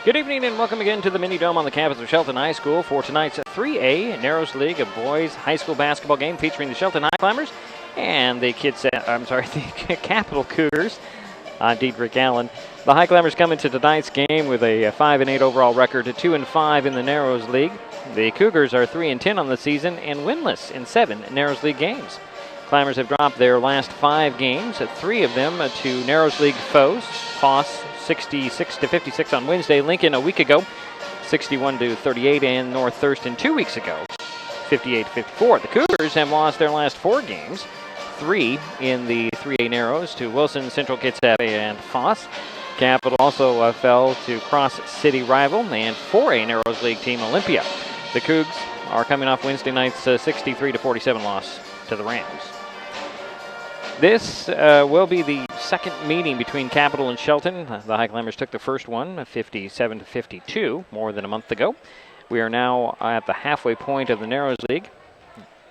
Good evening and welcome again to the Mini Dome on the campus of Shelton High School for tonight's 3A Narrows League, a boys high school basketball game featuring the Shelton Highclimbers and the the Capital Cougars. I'm Diedrich Allen. The Highclimbers come into tonight's game with a 5-8 overall record, 2-5 in the Narrows League. The Cougars are 3-10 on the season and winless in 7 Narrows League games. Climbers have dropped their last 5 games, 3 of them to Narrows League foes. Foss 66-56 on Wednesday. Lincoln a week ago, 61-38, and North Thurston 2 weeks ago, 58-54. The Cougars have lost their last 4 games, 3 in the 3A Narrows to Wilson, Central Kitsap, and Foss. Capital also fell to Cross City rival and 4A Narrows League team Olympia. The Cougs are coming off Wednesday night's 63-47 loss to the Rams. This will be the second meeting between Capital and Shelton. The Highclimbers took the first one, 57-52, more than a month ago. We are now at the halfway point of the Narrows League,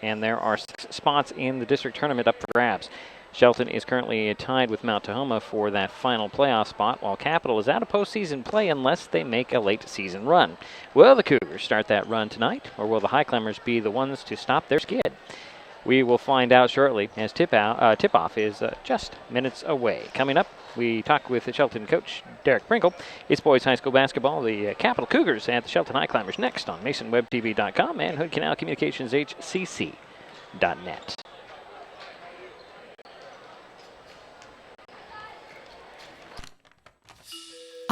and there are 6 spots in the district tournament up for grabs. Shelton is currently tied with Mount Tahoma for that final playoff spot, while Capital is out of postseason play unless they make a late season run. Will the Cougars start that run tonight, or will the Highclimbers be the ones to stop their skid? We will find out shortly as tip-off is just minutes away. Coming up, we talk with the Shelton coach, Derek Pringle. It's boys high school basketball, the Capital Cougars at the Shelton Highclimbers next on MasonWebTV.com and Hood Canal Communications HCC.net.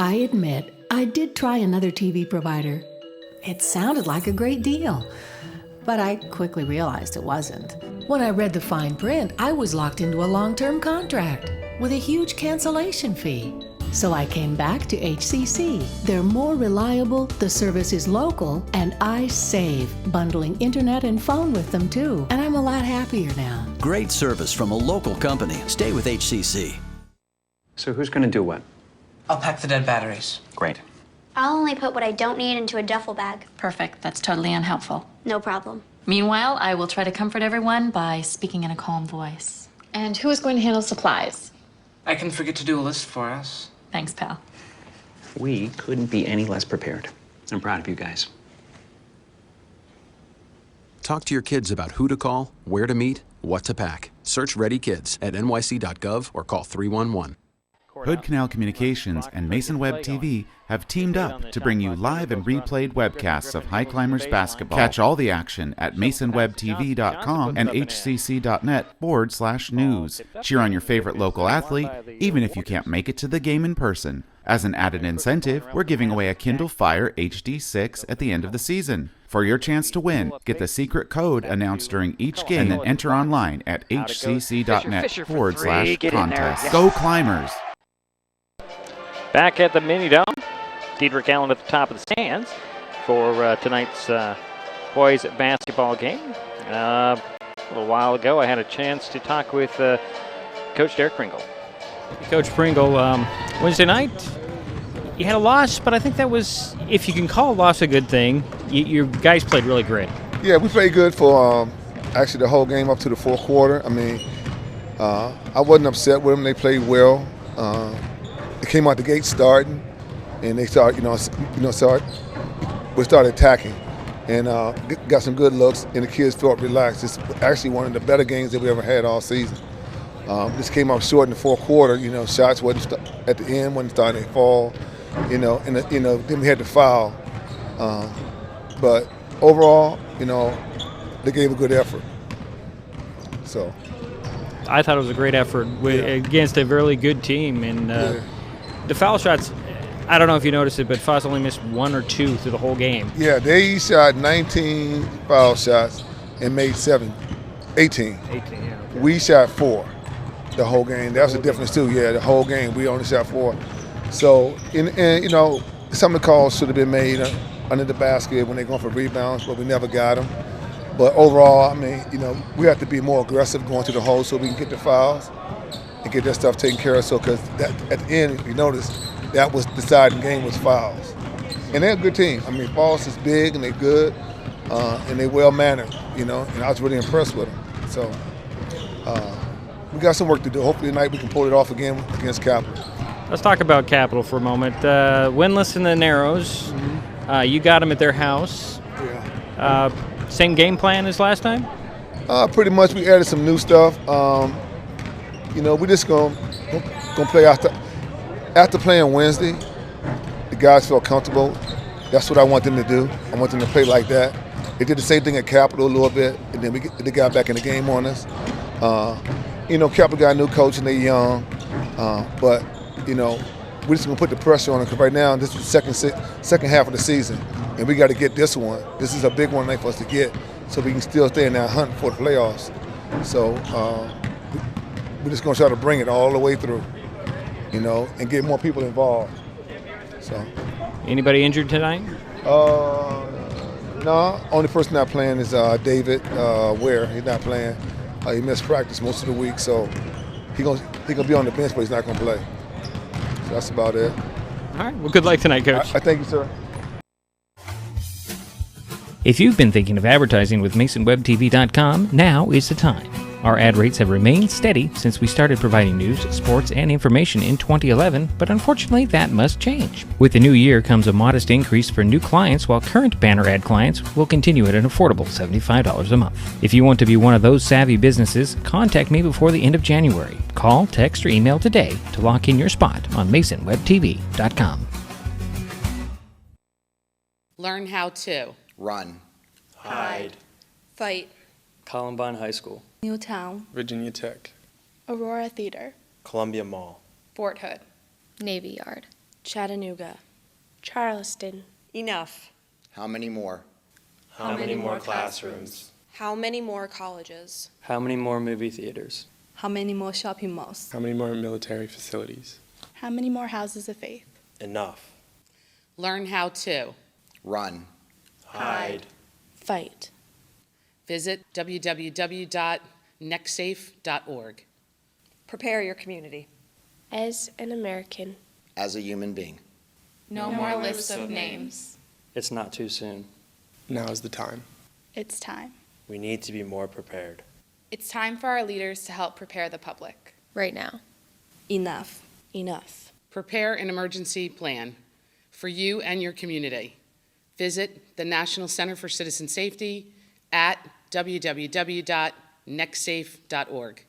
I admit, I did try another TV provider. It sounded like a great deal. But I quickly realized it wasn't. When I read the fine print, I was locked into a long-term contract with a huge cancellation fee. So I came back to HCC. They're more reliable, the service is local, and I save, bundling internet and phone with them too. And I'm a lot happier now. Great service from a local company. Stay with HCC. So who's going to do what? I'll pack the dead batteries. Great. I'll only put what I don't need into a duffel bag. Perfect. That's totally unhelpful. No problem. Meanwhile, I will try to comfort everyone by speaking in a calm voice. And who is going to handle supplies? I can forget to do a list for us. Thanks, pal. We couldn't be any less prepared. I'm proud of you guys. Talk to your kids about who to call, where to meet, what to pack. Search Ready Kids at nyc.gov or call 311. Hood Canal Communications and Mason Web TV have teamed up to bring you live and replayed webcasts of Highclimbers basketball. Catch all the action at masonwebtv.com and hcc.net/news. Cheer on your favorite local athlete, even if you can't make it to the game in person. As an added incentive, we're giving away a Kindle Fire HD6 at the end of the season. For your chance to win, get the secret code announced during each game and then enter online at hcc.net/contest. Go Climbers! Back at the Mini Dome, Diedrich Allen at the top of the stands for tonight's boys basketball game. A little while ago, I had a chance to talk with Coach Derek Pringle. Coach Pringle, Wednesday night, you had a loss, but I think that was, if you can call a loss a good thing, your guys played really great. Yeah, we played good for actually the whole game up to the fourth quarter. I mean, I wasn't upset with them. They played well. They came out the gate starting, and they started, we started attacking, and got some good looks, and the kids felt relaxed. It's actually one of the better games that we ever had all season. This came up short in the fourth quarter. Shots wasn't at the end, wasn't starting to fall. Then we had to foul. But overall, they gave a good effort. So I thought it was a great effort against a really good team, and the foul shots. I don't know if you noticed it, but Foss only missed 1 or 2 through the whole game. Yeah, they shot 19 foul shots and made 18. 18, yeah. Okay. We shot 4 the whole game. That's the difference too. Yeah, the whole game we only shot 4. So, some of the calls should have been made under the basket when they're going for rebounds, but we never got them. But overall, I mean, we have to be more aggressive going to the hole so we can get the fouls and get that stuff taken care of. So, because at the end, if you notice, that was the deciding game was fouls. And they're a good team. I mean, Foss is big and they're good and they're well-mannered, and I was really impressed with them. So we got some work to do. Hopefully tonight we can pull it off again against Capital. Let's talk about Capital for a moment. Winless in the Narrows. You got them at their house. Yeah. Same game plan as last time? Pretty much. We added some new stuff. We're just gonna play after playing Wednesday. The guys felt comfortable. That's what I want them to do. I want them to play like that. They did the same thing at Capital a little bit, and then they got back in the game on us. Capital got a new coach and they're young, but we're just gonna put the pressure on them because right now this is the second half of the season, and we got to get this one. This is a big one for us to get, so we can still stay in that hunt for the playoffs. So we're just gonna try to bring it all the way through, and get more people involved. So. Anybody injured tonight? No. Only person not playing is David Ware. He's not playing. He missed practice most of the week, so he's gonna be on the bench, but he's not gonna play. So that's about it. All right. Well, good luck tonight, Coach. I thank you, sir. If you've been thinking of advertising with MasonWebTV.com, now is the time. Our ad rates have remained steady since we started providing news, sports, and information in 2011, but unfortunately that must change. With the new year comes a modest increase for new clients, while current banner ad clients will continue at an affordable $75 a month. If you want to be one of those savvy businesses, contact me before the end of January. Call, text, or email today to lock in your spot on MasonWebTV.com. Learn how to Run. Hide. Fight. Columbine High School. Newtown. Virginia Tech. Aurora Theater. Columbia Mall. Fort Hood. Navy Yard. Chattanooga. Charleston. enough. How many more? How many more classrooms? How many more colleges? How many more movie theaters? How many more shopping malls? How many more military facilities? How many more houses of faith? Enough. Learn how to run, hide, fight. Visit www.nextsafe.org. Prepare your community. As an American. as a human being. No more lists of names. It's not too soon. Now is the time. It's time. We need to be more prepared. It's time for our leaders to help prepare the public. Right now. Enough. Enough. Prepare an emergency plan for you and your community. Visit the National Center for Citizen Safety at www.nextsafe.org.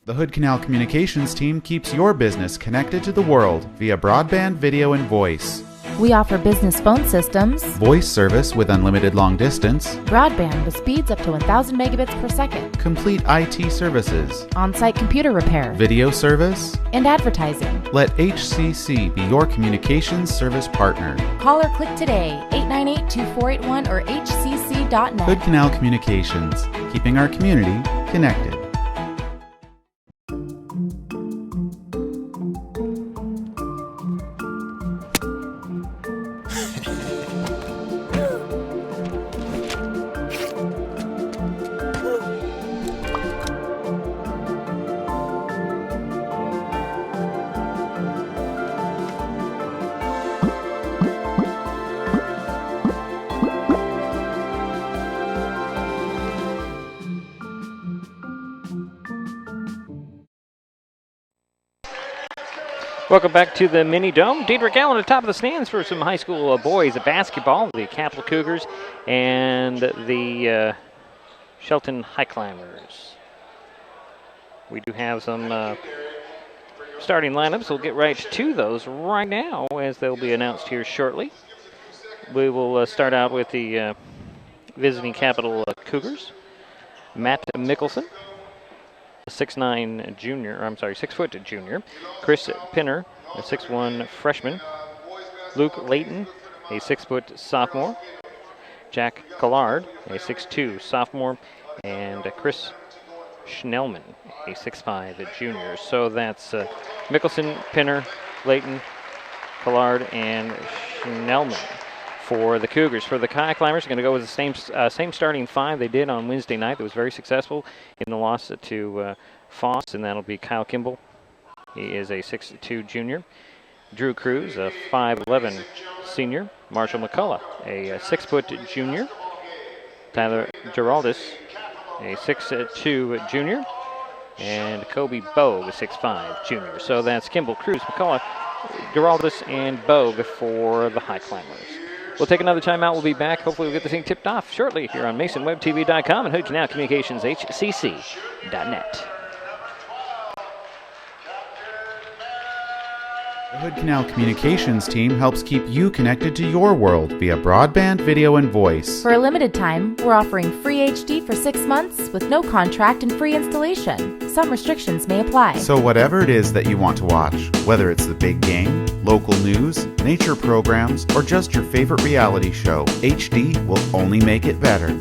The Hood Canal Communications team keeps your business connected to the world via broadband, video, and voice. We offer business phone systems, Voice service with unlimited long distance, broadband with speeds up to 1,000 megabits per second, complete IT services, on-site computer repair, video service, and advertising. Let HCC be your communications service partner. Call or click today, 898-2481 or hcc.net. Hood Canal Communications, keeping our community connected. Welcome back to the Mini Dome. Diedrich Allen at the top of the stands for some high school boys basketball. The Capital Cougars and the Shelton Highclimbers. We do have some starting lineups. We'll get right to those right now as they'll be announced here shortly. We will start out with the visiting Capital Cougars. Matt Mickelson, 6'9" junior, or I'm sorry, 6 foot junior. Chris Pinner, a 6'1" freshman. Luke Layton, a 6 foot sophomore. Jack Collard, a 6'2" sophomore. And Chris Schnellman, a 6'5" junior. So that's Mickelson, Pinner, Layton, Collard, and Schnellman for the Cougars. For the Highclimbers, going to go with the same starting five they did on Wednesday night. That was very successful in the loss to Foss, and that'll be Kyle Kimball. He is a 6'2" junior. Drew Cruz, a 5'11" senior. Marshall McCullough, a 6 foot junior. Tyler Geraldus, a 6'2" junior. And Kobe Bowe, a 6'5" junior. So that's Kimball, Cruz, McCullough, Geraldus and Bogue for the Highclimbers. We'll take another timeout. We'll be back. Hopefully we'll get this thing tipped off shortly here on MasonWebTV.com and Hood Canal Communications HCC.net. The Hood Canal Communications team helps keep you connected to your world via broadband, video, and voice. For a limited time, we're offering free HD for 6 months with no contract and free installation. Some restrictions may apply. So whatever it is that you want to watch, whether it's the big game, local news, nature programs, or just your favorite reality show, HD will only make it better.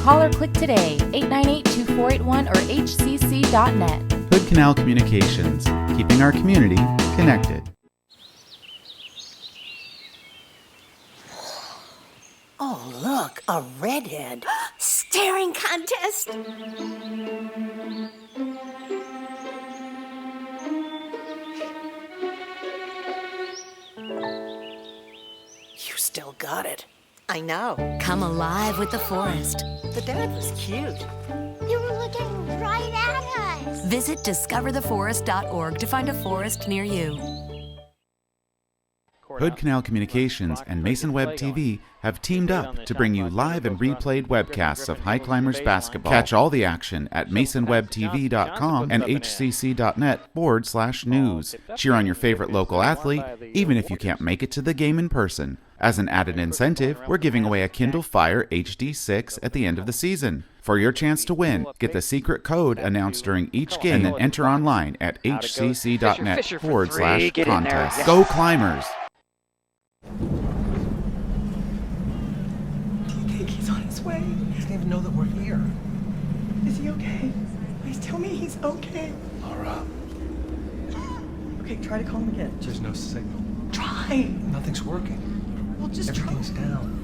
Call or click today, 898-2481 or hcc.net. Hood Canal Communications, keeping our community connected. Oh, look, a redhead. Staring contest. You still got it. I know. Come alive with the forest. The dad was cute. You were looking right at us. Visit discovertheforest.org to find a forest near you. Hood Canal Communications and Mason Web TV have teamed up to bring you live and replayed webcasts of Highclimbers basketball. Catch all the action at masonwebtv.com and hcc.net/news. Cheer on your favorite local athlete, even if you can't make it to the game in person. As an added incentive, we're giving away a Kindle Fire HD6 at the end of the season. For your chance to win, get the secret code announced during each game and then enter online at hcc.net/contest. Go Climbers! Do you think he's on his way? He doesn't even know that we're here. Is he okay? Please tell me he's okay. Laura. Okay, try to call him again. There's no signal. Try. Nothing's working. Well, just Everything's try. down.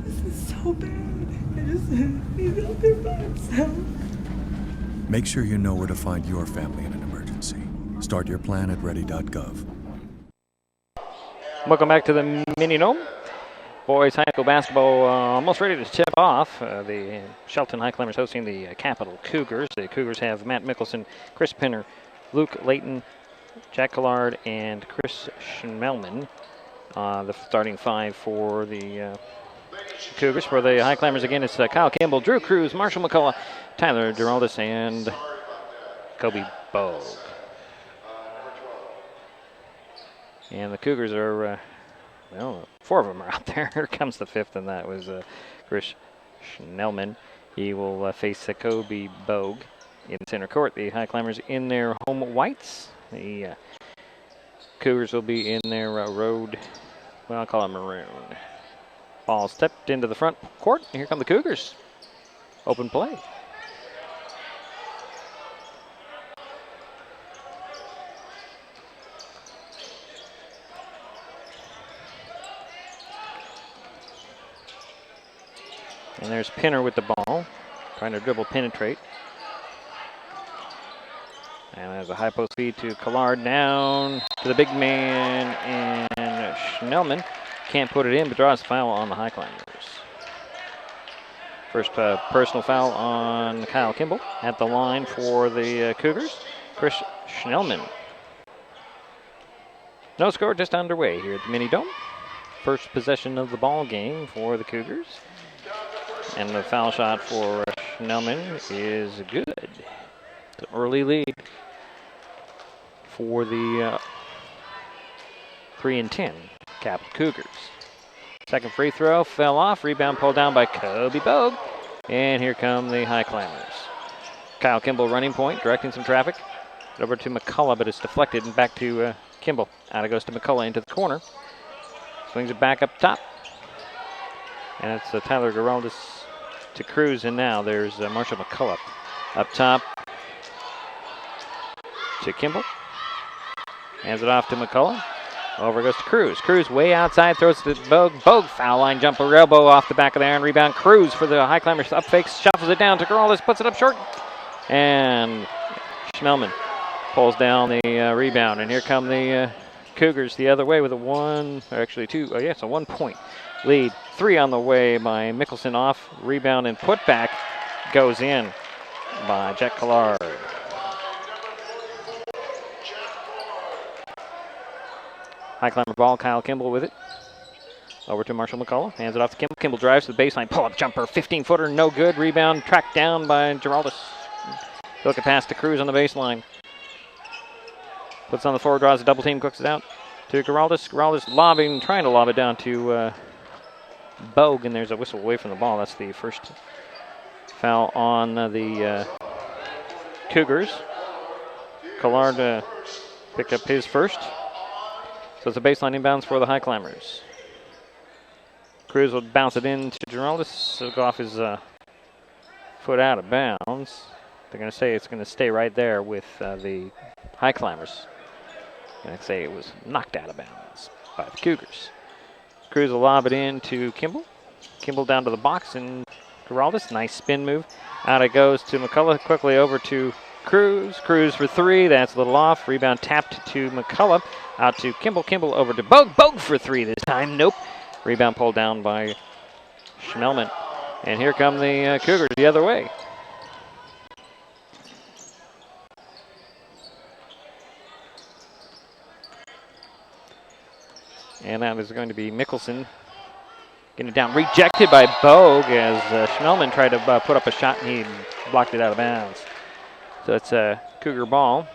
This is so bad. He's out there by himself. Make sure you know where to find your family in an emergency. Start your plan at ready.gov. Welcome back to the Mini Dome. Boys high school basketball almost ready to tip off. The Shelton Highclimbers hosting the Capital Cougars. The Cougars have Matt Mickelson, Chris Pinner, Luke Layton, Jack Collard, and Chris Schmelman. The starting five for the Cougars. For the Highclimbers again, it's Kyle Campbell, Drew Cruz, Marshall McCullough, Tyler Geraldus, and Kobe Bogue. And the Cougars are, well, four of them are out there. Here comes the fifth, and that was Chris Schnellman. He will face Kobe Bogue in center court. The Highclimbers in their home whites. The Cougars will be in their road, well, I'll call it maroon. Ball stepped into the front court. And here come the Cougars. Open play. And there's Pinner with the ball, trying to dribble penetrate. And there's a high post feed to Collard, down to the big man, and Schnellman can't put it in, but draws a foul on the Highclimbers. First personal foul on Kyle Kimball at the line for the Cougars. Chris Schnellman. No score, just underway here at the Mini Dome. First possession of the ball game for the Cougars. And the foul shot for Schnellman is good. It's an early lead for the 3-10 Capital Cougars. Second free throw fell off. Rebound pulled down by Kobe Bogue. And here come the Highclimbers. Kyle Kimball running point, directing some traffic. Over to McCullough, but it's deflected and back to Kimball. Out it goes to McCullough into the corner. Swings it back up top. And it's Tyler Geraldus to Cruz, and now there's Marshall McCullough up top to Kimball. Hands it off to McCullough. Over goes to Cruz. Cruz way outside, throws it to Bogue. Bogue, foul line jumper, elbow off the back of the iron. Rebound, Cruz for the Highclimbers. Up fakes, shuffles it down to Geraldus, puts it up short. And Schmelman pulls down the rebound. And here come the Cougars the other way with a it's a 1 point lead. Three on the way by Mickelson, off, rebound, and putback goes in by Jack Collard. Highclimber ball, Kyle Kimball with it. Over to Marshall McCullough, hands it off to Kimball. Kimball drives to the baseline, pull-up jumper, 15-footer, no good. Rebound tracked down by Giraldus. Look at pass to Cruz on the baseline. Puts on the forward, draws a double team, cooks it out to Giraldus. Giraldus lobbing, trying to lob it down to Bogue, and there's a whistle away from the ball. That's the first foul on the Cougars. Collard picked up his first. So it's a baseline inbounds for the Highclimbers. Cruz will bounce it in to Giraldus. It'll go off his foot out of bounds. They're going to say it's going to stay right there with the Highclimbers. Going to say it was knocked out of bounds by the Cougars. Cruz will lob it in to Kimball. Kimball down to the box, and Giraldus, nice spin move. Out it goes to McCullough, quickly over to Cruz. Cruz for three, that's a little off. Rebound tapped to McCullough. Out to Kimball. Kimball over to Bogue. Bogue for three this time, nope. Rebound pulled down by Schmelman. And here come the Cougars the other way. And that is going to be Mickelson getting it down. Rejected by Bogue as Schmelman tried to put up a shot and he blocked it out of bounds. So it's a Cougar ball.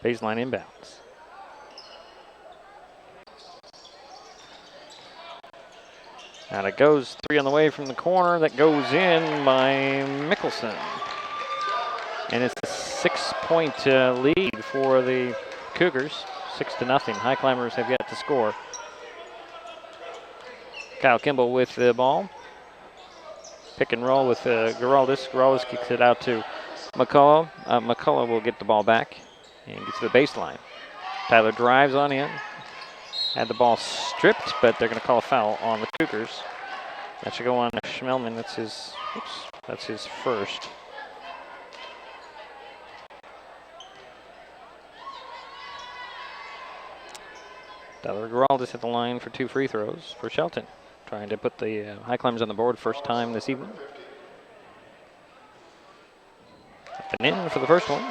Baseline inbounds. And it goes three on the way from the corner. That goes in by Mickelson. And it's a 6-point lead for the Cougars. 6-0. Highclimbers have yet to score. Kyle Kimball with the ball. Pick and roll with Giraldus. Giraldus kicks it out to McCullough. McCullough will get the ball back and gets to the baseline. Tyler drives on in. Had the ball stripped, but they're going to call a foul on the Cougars. That should go on Schmelman. That's his first. Tyler Giraldus at the line for 2 free throws for Shelton. Trying to put the Highclimbers on the board first time this evening. Up and in for the first one.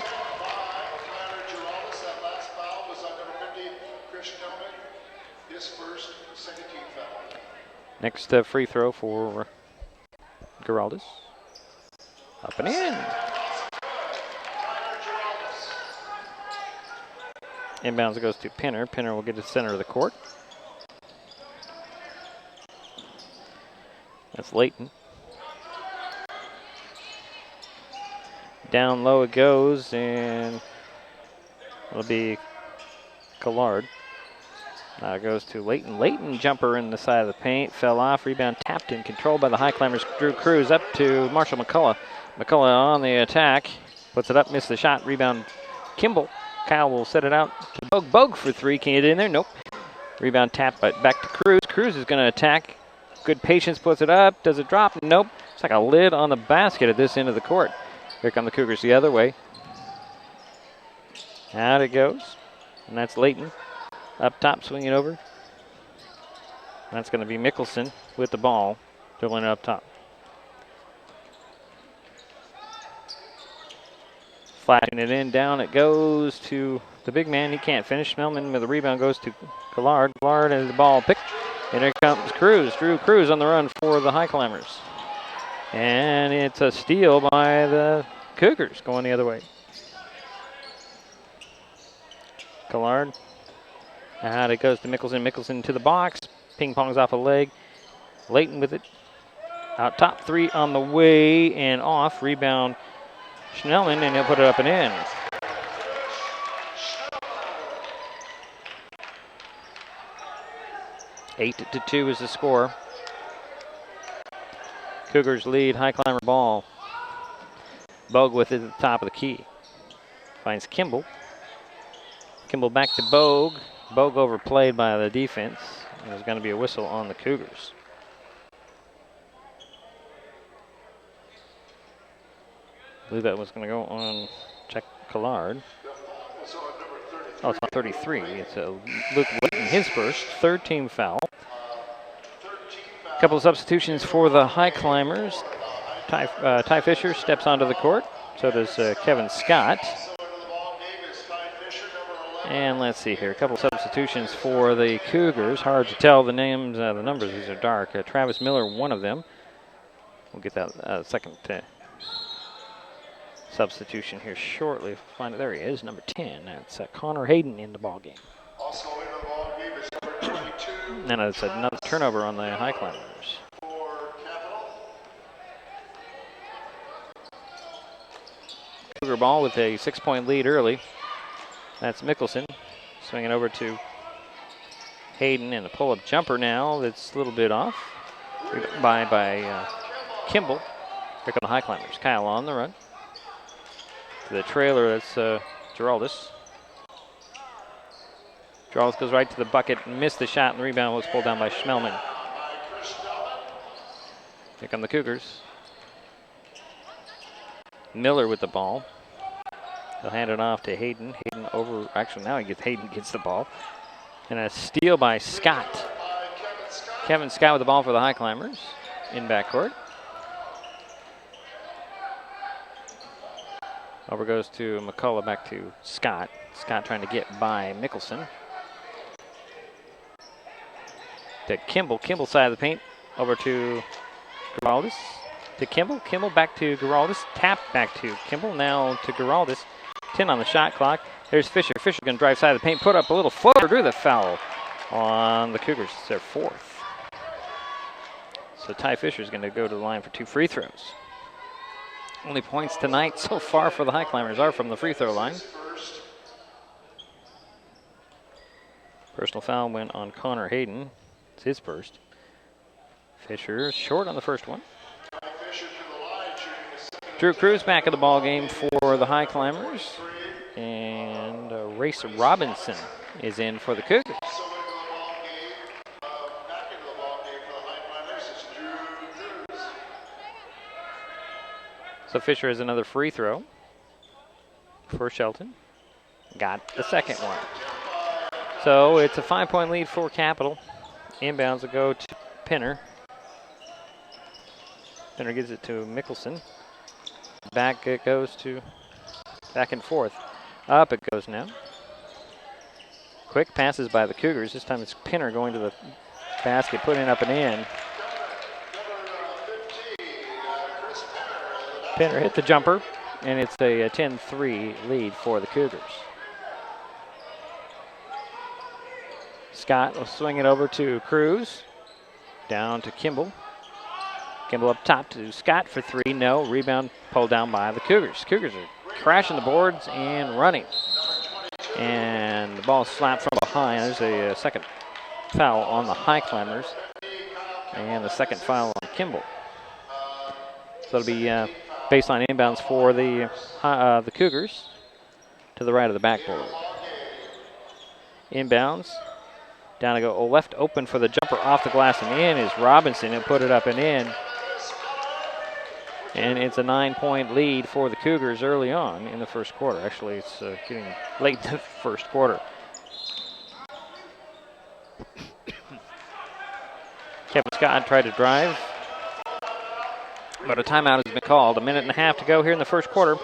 Next free throw for Giraldus. Up and in. Inbounds goes to Pinner. Pinner will get to the center of the court. That's Layton. Down low it goes, and it'll be Collard. Now it goes to Layton. Layton jumper in the side of the paint. Fell off. Rebound tapped and controlled by the Highclimbers. Drew Cruz up to Marshall McCullough. McCullough on the attack. Puts it up, missed the shot. Rebound Kimball. Kyle will set it out to Bogue. Bogue for three. Can you get in there? Nope. Rebound tapped, but back to Cruz. Cruz is going to attack. Good patience, puts it up. Does it drop? Nope. It's like a lid on the basket at this end of the court. Here come the Cougars the other way. Out it goes. And that's Layton. Up top, swinging over. That's going to be Mickelson with the ball, dribbling it up top. Flashing it in, down it goes to the big man. He can't finish. Schmelman with the rebound goes to Collard. Collard has the ball picked. And here comes Cruz. Drew Cruz on the run for the Highclimbers. And it's a steal by the Cougars going the other way. Collard. Out it goes to Mickelson. Mickelson to the box. Ping pongs off a leg. Layton with it. Out top, three on the way and off. Rebound Schnellman, and he'll put it up and in. Eight to 2 is the score. Cougars lead. Highclimber ball. Bogue with it at the top of the key. Finds Kimball. Kimball back to Bogue. Bogue overplayed by the defense. There's going to be a whistle on the Cougars. I believe that was going to go on Check Collard. Oh, it's not 33. It's Luke Layton, his first, third team foul. A couple of substitutions for the Highclimbers. Ty Fisher steps onto the court. So does Kevin Scott. And let's see here, a couple substitutions for the Cougars. Hard to tell the names, the numbers, these are dark. Travis Miller, one of them. We'll get that second substitution here shortly. Find it. There he is, number 10. That's Connor Hayden in the ball game. Also in the ball game is number 22. And it's another turnover on the Highclimbers. Cougar ball with a 6-point lead early. That's Mickelson swinging over to Hayden, and a pull-up jumper now that's a little bit off by Kimball. Here come the Highclimbers. Kyle on the run. To the trailer, that's Geraldus. Geraldus goes right to the bucket, missed the shot, and the rebound was pulled down by Schmelman. Here come the Cougars. Miller with the ball. He'll hand it off to Hayden. Hayden over, actually now Hayden gets the ball. And a steal by Scott. Kevin Scott with the ball for the Highclimbers in backcourt. Over goes to McCullough, back to Scott. Scott trying to get by Mickelson. To Kimball. Kimball side of the paint. Over to Giraldus. To Kimball. Kimball back to Giraldus. Tap back to Kimball. Now to Giraldus. 10 on the shot clock. There's Fisher. Fisher going to drive side of the paint. Put up a little floater. Drew the foul on the Cougars. It's their fourth. So Ty Fisher is going to go to the line for 2 free throws. Only points tonight so far for the Highclimbers are from the free throw line. Personal foul went on Connor Hayden. It's his first. Fisher short on the first one. Drew Cruz back in the ball game for the Highclimbers. And Race Robinson is in for the Cougars. So Fisher has another free throw for Shelton. Got the second one. So it's a 5-point lead for Capital. Inbounds will go to Pinner. Pinner gives it to Mickelson. Back it goes to back and forth. Up it goes now. Quick passes by the Cougars. This time it's Pinner going to the basket, putting it up and in. Pinner hit the jumper, and it's a 10-3 lead for the Cougars. Scott will swing it over to Cruz. Down to Kimball. Kimball up top to Scott for 3. No. Rebound pulled down by the Cougars. Cougars are crashing the boards and running. And the ball slapped from behind. There's a second foul on the Highclimbers. And the second foul on Kimball. So it'll be baseline inbounds for the Cougars to the right of the backboard. Inbounds. Down to go left open for the jumper off the glass and in is Robinson. He'll put it up and in. And it's a 9-point lead for the Cougars early on in the first quarter. Actually, it's getting late in the first quarter. Kevin Scott tried to drive, but a timeout has been called. A minute and a half to go here in the first quarter.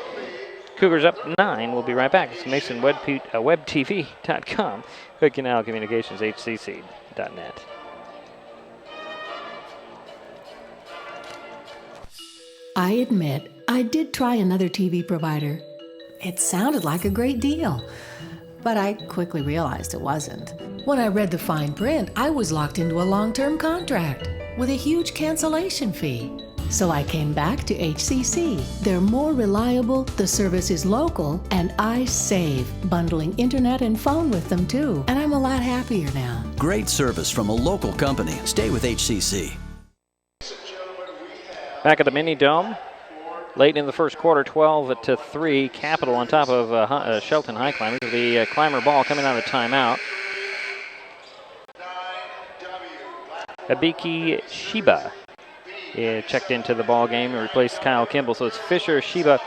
Cougars up 9. We'll be right back. It's MasonWebTV.com. Hood Canal Communications, HCC.net. I admit, I did try another TV provider. It sounded like a great deal, but I quickly realized it wasn't. When I read the fine print, I was locked into a long-term contract with a huge cancellation fee. So I came back to HCC. They're more reliable, the service is local, and I save, bundling internet and phone with them too. And I'm a lot happier now. Great service from a local company. Stay with HCC. Back at the Mini Dome, late in the first quarter, 12-3. Capital on top of Shelton Highclimbers. The Climber ball coming out of the timeout. Abiki Shiba checked into the ball game and replaced Kyle Kimball. So it's Fisher, Shiba,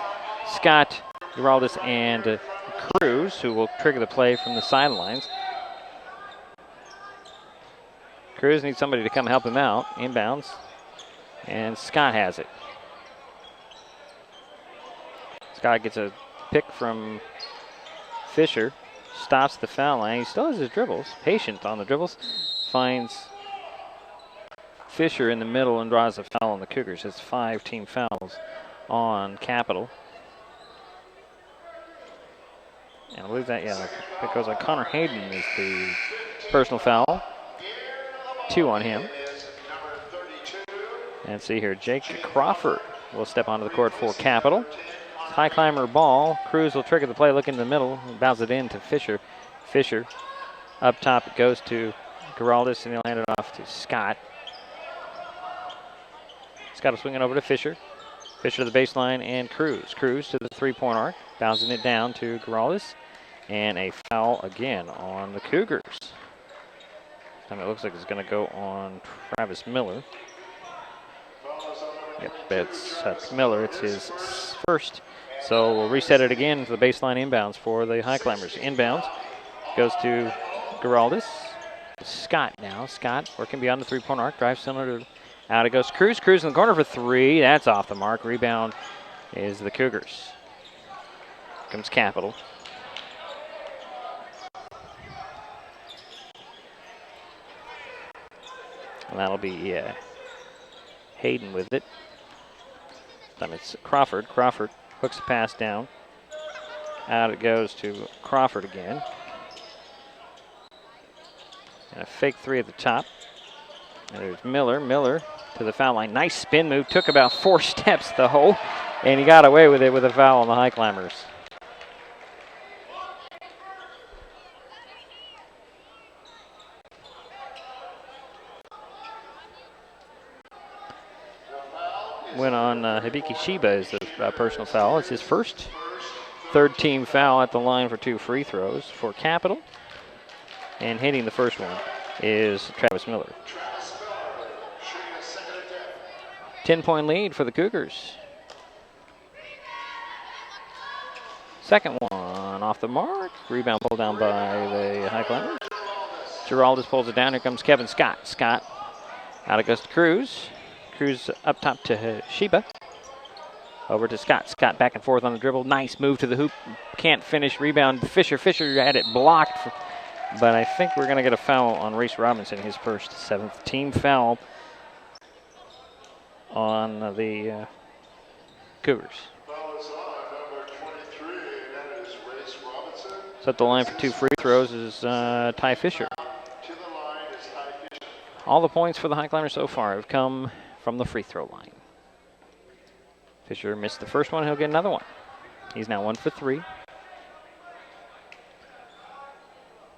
Scott, Geraldus, and Cruz, who will trigger the play from the sidelines. Cruz needs somebody to come help him out. Inbounds. And Scott has it. Scott gets a pick from Fisher. stops the foul line. He still has his dribbles, patient on the dribbles. Finds Fisher in the middle and draws a foul on the Cougars. It's 5 team fouls on Capital. And I believe that, because Connor Hayden is the personal foul. 2 on him. And see here, Jake Crawford will step onto the court for Capital. High climber ball. Cruz will trigger the play, look in the middle, bounce it in to Fisher. Fisher up top, it goes to Geraldus, and he'll hand it off to Scott. Scott will swing it over to Fisher. Fisher to the baseline and Cruz. Cruz to the three-point arc, bouncing it down to Geraldus. And a foul again on the Cougars. And it looks like it's going to go on Travis Miller. Yep, it's Miller. It's his first. So we'll reset it again to the baseline inbounds for the Highclimbers. Inbounds goes to Geraldus. Scott now. Scott working beyond the three-point arc. Drives center to out it goes Cruz. Cruz in the corner for 3. That's off the mark. Rebound is the Cougars. Here comes Capital. And that'll be Hayden with it. This time it's Crawford. Crawford hooks the pass down. Out it goes to Crawford again. And a fake 3 at the top. And there's Miller. Miller to the foul line. Nice spin move. Took about 4 steps though. And he got away with it with a foul on the Highclimbers. Went on Hibiki Shiba as the personal foul. It's his first. 3rd team foul at the line for 2 free throws for Capital. And hitting the first one is Travis Miller. 10-point lead for the Cougars. Second one off the mark. Rebound pulled down by the Highclimbers. Geraldus pulls it down. Here comes Kevin Scott. Scott out it goes to Cruz. Cruz up top to Shiba. Over to Scott. Scott back and forth on the dribble. Nice move to the hoop. Can't finish. Rebound. Fisher. Fisher had it blocked. But I think we're going to get a foul on Reese Robinson. His first 7th team foul on the Cougars. So at the line for 2 free throws is Ty Fisher. All the points for the Highclimbers so far have come from the free throw line. Fisher missed the first one. He'll get another one. He's now 1 for 3.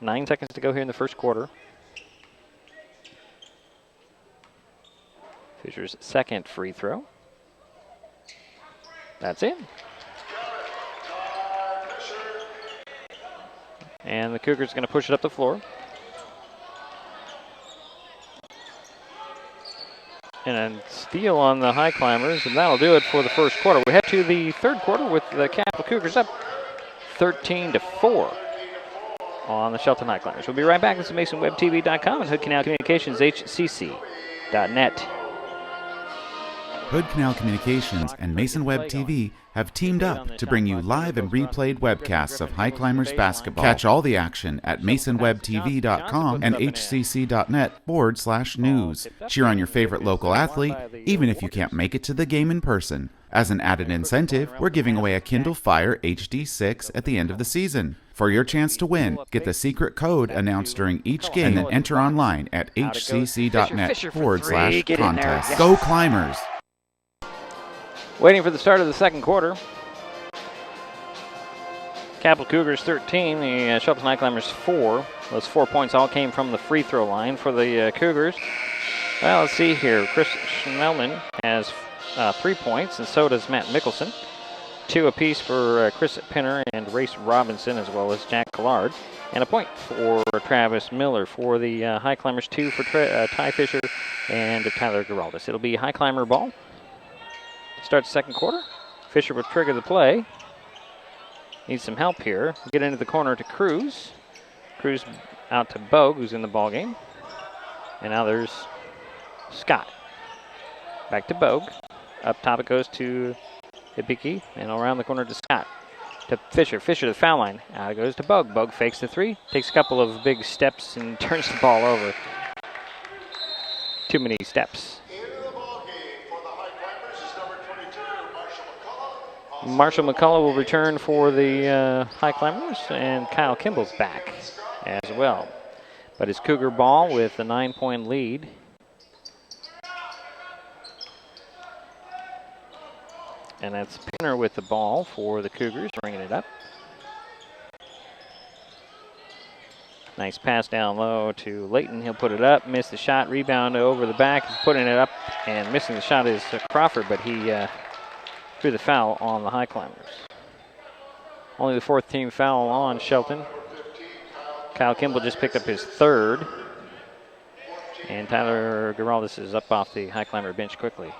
9 seconds to go here in the first quarter. Fisher's 2nd free throw. That's in. And the Cougars are going to push it up the floor. And a steal on the Highclimbers, and that'll do it for the first quarter. We head to the 3rd quarter with the Capital Cougars up 13-4 on the Shelton Highclimbers. We'll be right back. This is MasonWebTV.com and Hood Canal Communications HCC.net. Hood Canal Communications and Mason Web TV have teamed up to bring you live and replayed webcasts of Highclimbers basketball. Catch all the action at MasonWebTV.com and HCC.net/news. Cheer on your favorite local athlete, even if you can't make it to the game in person. As an added incentive, we're giving away a Kindle Fire HD6 at the end of the season. For your chance to win, get the secret code announced during each game and then enter online at HCC.net/contest. Go Climbers! Waiting for the start of the second quarter. Capital Cougars 13, the Shelton Highclimbers 4. Those 4 points all came from the free throw line for the Cougars. Well, let's see here. Chris Schnellman has 3 points, and so does Matt Mickelson. 2 apiece for Chris Pinner and Race Robinson, as well as Jack Collard. And a point for Travis Miller. For the Highclimbers, 2 for Ty Fisher and Tyler Geraldus. It'll be Highclimber ball. Start the second quarter. Fisher will trigger the play. Needs some help here. Get into the corner to Cruz. Cruz out to Bogue, who's in the ball game. And now there's Scott. Back to Bogue. Up top it goes to Hibiki, and around the corner to Scott. to Fisher. Fisher to the foul line. Out it goes to Bogue. Bogue fakes the three. Takes a couple of big steps and turns the ball over. Too many steps. Marshall McCullough will return for the Highclimbers, and Kyle Kimball's back as well. But it's Cougar ball with a 9-point lead. And that's Pinner with the ball for the Cougars, bringing it up. Nice pass down low to Layton. He'll put it up, miss the shot, rebound over the back, putting it up, and missing the shot is Crawford, but he drew the foul on the Highclimbers. Only the fourth team foul on Shelton. Kyle Kimball just picked up his third. And Tyler Giraldis is up off the Highclimber bench quickly.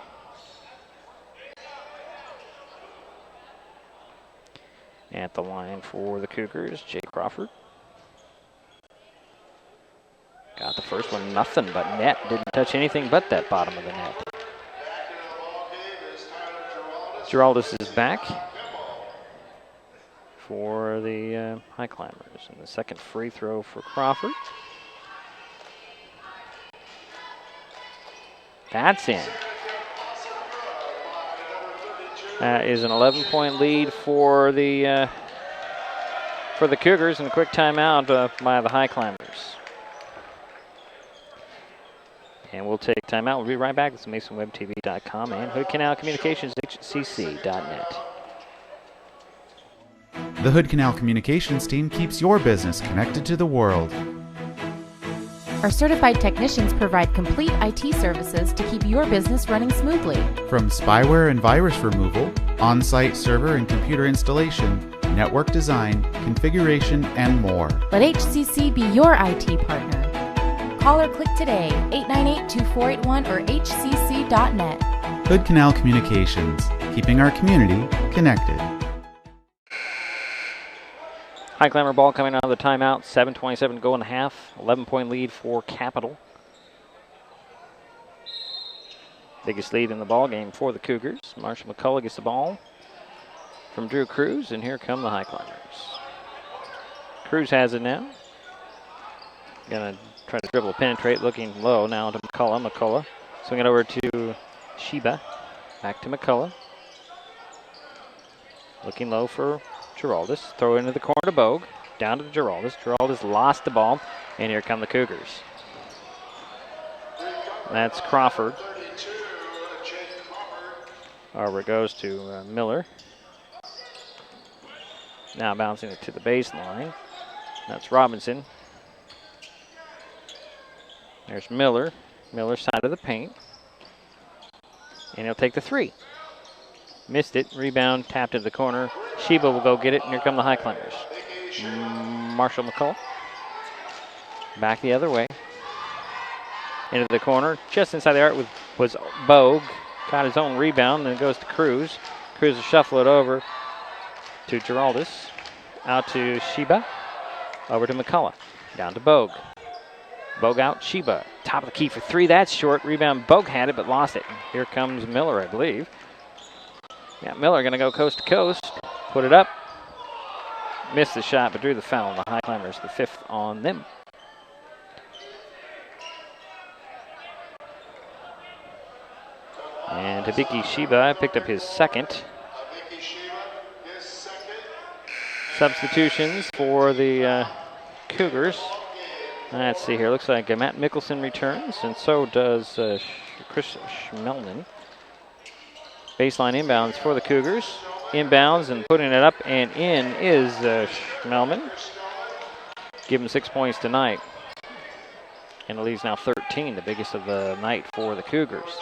At the line for the Cougars, Jay Crawford. Got the first one, nothing but net. Didn't touch anything but that bottom of the net. Giraldis is back for the Highclimbers. And the second free throw for Crawford. That's in. That is an 11-point lead for the Cougars, and a quick timeout by the Highclimbers. And we'll take timeout. We'll be right back. This is MasonWebTV.com and Hood Canal Communications HCC.net. The Hood Canal Communications team keeps your business connected to the world. Our certified technicians provide complete IT services to keep your business running smoothly. From spyware and virus removal, on-site server and computer installation, network design, configuration, and more. Let HCC be your IT partner. Call or click today, 898-2481 or hcc.net. Hood Canal Communications, keeping our community connected. Highclimber ball coming out of the timeout. 7:27 to go in the half. 11-point lead for Capital. Biggest lead in the ball game for the Cougars. Marshall McCullough gets the ball from Drew Cruz, and here come the Highclimbers. Cruz has it now. Gonna try to dribble, penetrate, looking low now to McCullough. McCullough swing it over to Sheba. Back to McCullough. Looking low for Giraldis. Throw into the corner to Bogue. Down to Giraldis. Giraldis lost the ball, and here come the Cougars. That's Crawford. Over it goes to Miller. Now bouncing it to the baseline. That's Robinson. There's Miller. Miller side of the paint. And he'll take the three. Missed it. Rebound tapped into the corner. Sheba will go get it, and here come the Highclimbers. Marshall McCullough. Back the other way. Into the corner. Just inside the arc was Bogue. Got his own rebound, then it goes to Cruz. Cruz will shuffle it over to Giraldis. Out to Sheba. Over to McCullough. Down to Bogue. Bogue out, Sheba. Top of the key for three. That's short. Rebound. Bogue had it, but lost it. Here comes Miller, I believe. Yeah, Miller going to go coast to coast. Put it up. Missed the shot, but drew the foul. The Highclimbers, the fifth on them. And Hibiki Sheba picked up his second. Substitutions for the Cougars. Let's see here. Looks like Matt Mickelson returns, and so does Chris Schmelman. Baseline inbounds for the Cougars. Inbounds and putting it up and in is Schmelman. Give him 6 points tonight. And it leaves now 13, the biggest of the night for the Cougars.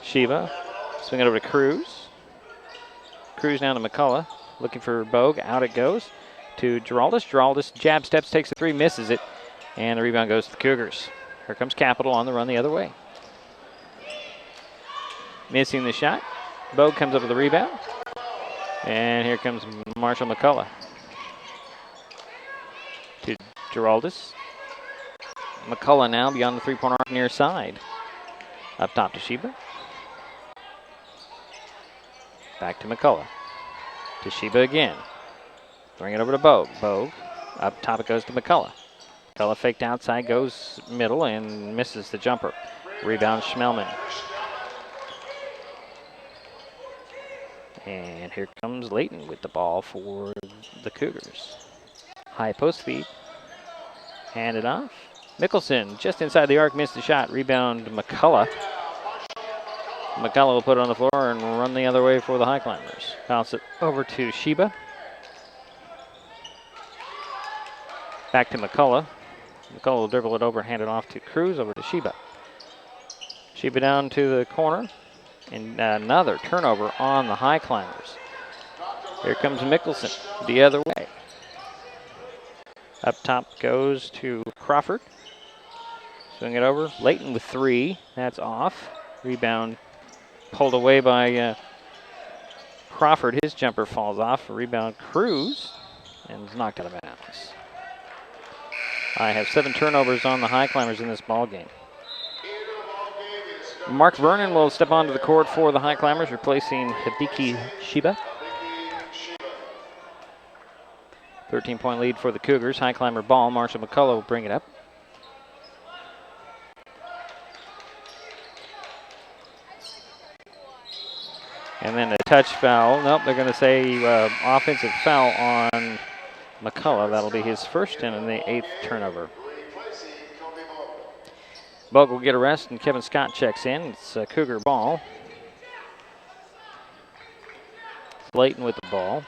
Sheba, swing it over to Cruz. Cruz down to McCullough, looking for Bogue. Out it goes to Giraldis. Giraldis jab steps, takes the three, misses it, and the rebound goes to the Cougars. Here comes Capital on the run the other way. Missing the shot. Bogue comes up with the rebound. And here comes Marshall McCullough. To Giraldis. McCullough now beyond the three-point arc near side. Up top to Sheba. Back to McCullough. To Sheba again. Bring it over to Bogue. Bogue. Up top it goes to McCullough. McCullough faked outside, goes middle, and misses the jumper. Rebound Schmelman. And here comes Layton with the ball for the Cougars. High post feed. Hand it off. Mickelson just inside the arc, missed the shot. Rebound McCullough. McCullough will put it on the floor and run the other way for the Highclimbers. Bounce it over to Sheba. Back to McCullough. McCullough will dribble it over, hand it off to Cruz, over to Sheba. Sheba down to the corner. And another turnover on the Highclimbers. Here comes Mickelson the other way. Up top goes to Crawford. Swing it over. Layton with 3. That's off. Rebound pulled away by Crawford. His jumper falls off. Rebound Cruz and is knocked out of bounds. I have 7 turnovers on the Highclimbers in this ball game. Mark Vernon will step onto the court for the Highclimbers, replacing Hibiki Sheba. 13-point lead for the Cougars. Highclimber ball. Marshall McCullough will bring it up. And then a touch foul. Nope, they're going to say offensive foul on McCullough. That'll be his first and the 8th turnover. Bogue will get a rest, and Kevin Scott checks in. It's a Cougar ball. Layton with the ball.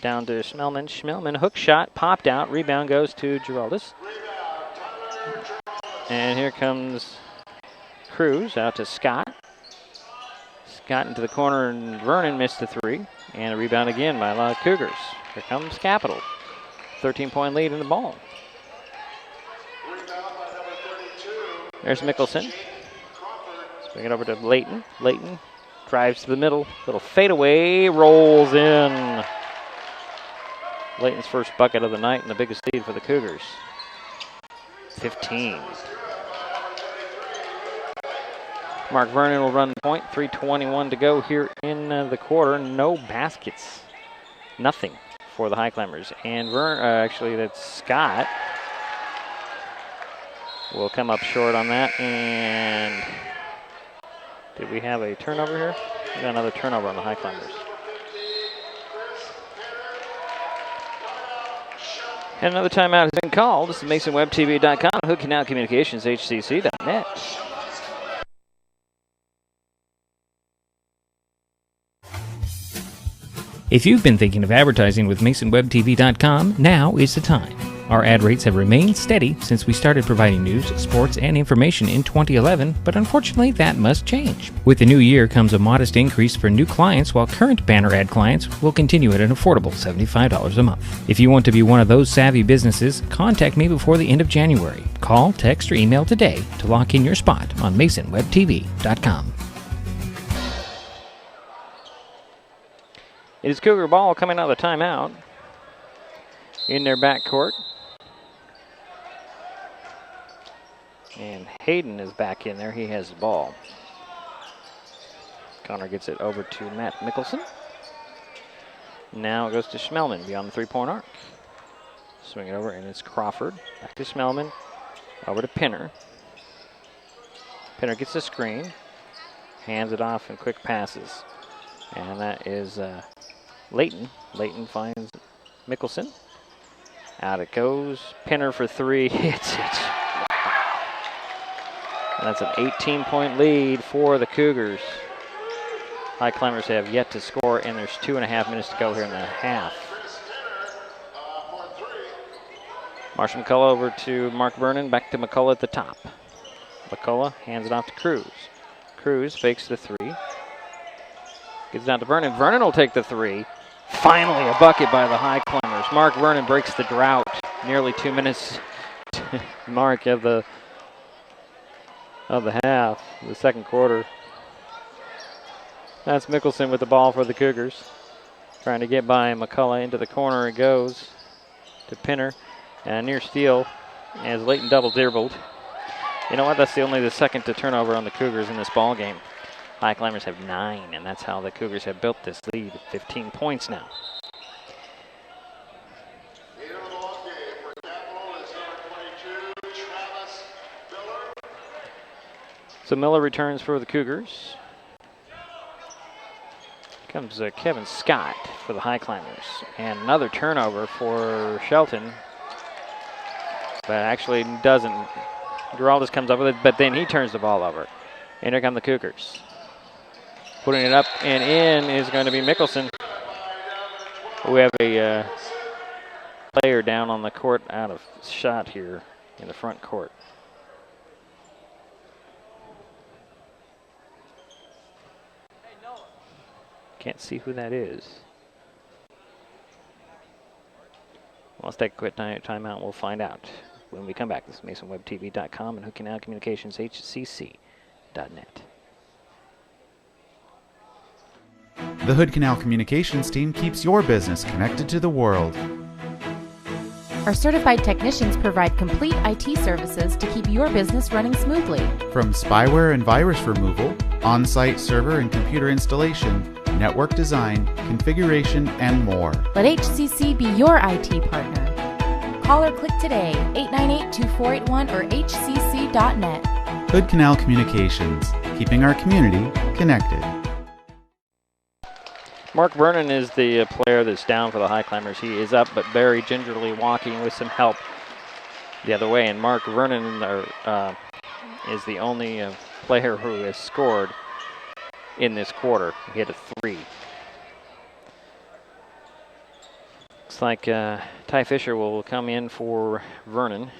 Down to Schmelman. Schmelman, hook shot, popped out. Rebound goes to Giraldus. And here comes Cruz out to Scott. Scott into the corner, and Vernon missed the 3. And a rebound again by the Cougars. Here comes Capital. 13-point lead in the ball. There's Mickelson. Swing it over to Layton. Layton drives to the middle. Little fadeaway, rolls in. Layton's first bucket of the night and the biggest lead for the Cougars. 15. Mark Vernon will run the point. 3:21 to go here in the quarter. No baskets. Nothing for the Highclimbers. And actually that's Scott. Will come up short on that. And did we have a turnover here? We got another turnover on the Highclimbers. And another timeout has been called. This is MasonWebTV.com, Hooking Out Communications, HCC.net. If you've been thinking of advertising with MasonWebTV.com, now is the time. Our ad rates have remained steady since we started providing news, sports, and information in 2011, but unfortunately that must change. With the new year comes a modest increase for new clients, while current banner ad clients will continue at an affordable $75 a month. If you want to be one of those savvy businesses, contact me before the end of January. Call, text, or email today to lock in your spot on MasonWebTV.com. It is Cougar ball coming out of the timeout in their backcourt. And Hayden is back in there. He has the ball. Connor gets it over to Matt Mickelson. Now it goes to Schmelman beyond the three-point arc. Swing it over, and it's Crawford. Back to Schmelman. Over to Pinner. Pinner gets the screen. Hands it off in quick passes. And that is Layton. Layton finds Mickelson. Out it goes. Pinner for 3. Hits it. And that's an 18-point lead for the Cougars. Highclimbers have yet to score, and there's 2.5 minutes to go here in the half. Marshall McCullough over to Mark Vernon. Back to McCullough at the top. McCullough hands it off to Cruz. Cruz fakes the 3. Gets down to Vernon. Vernon will take the 3. Finally a bucket by the Highclimbers. Mark Vernon breaks the drought. Nearly 2 minutes to mark of the half, the second quarter. That's Mickelson with the ball for the Cougars. Trying to get by McCullough into the corner. It goes to Pinner. And a near steal as Layton double dribbled. You know what? That's only the second to turnover on the Cougars in this ball game. Highclimbers have 9, and that's how the Cougars have built this lead. 15 points now. So Miller returns for the Cougars. Comes Kevin Scott for the Highclimbers. And another turnover for Shelton. But actually doesn't. Giraldez comes up with it, but then he turns the ball over. And here come the Cougars. Putting it up and in is going to be Mickelson. We have a player down on the court out of shot here in the front court. Can't see who that is. Well, let's take a quick timeout. We'll find out when we come back. This is MasonWebTV.com and Hood Canal Communications HCC.net. The Hood Canal Communications team keeps your business connected to the world. Our certified technicians provide complete IT services to keep your business running smoothly. From spyware and virus removal, on-site server and computer installation, network design, configuration, and more. Let HCC be your IT partner. Call or click today, 898-2481 or hcc.net. Hood Canal Communications, keeping our community connected. Mark Vernon is the player that's down for the Highclimbers. He is up, but very gingerly walking with some help the other way. And Mark Vernon is the only player who has scored in this quarter. He hit a 3. Looks like Ty Fisher will come in for Vernon.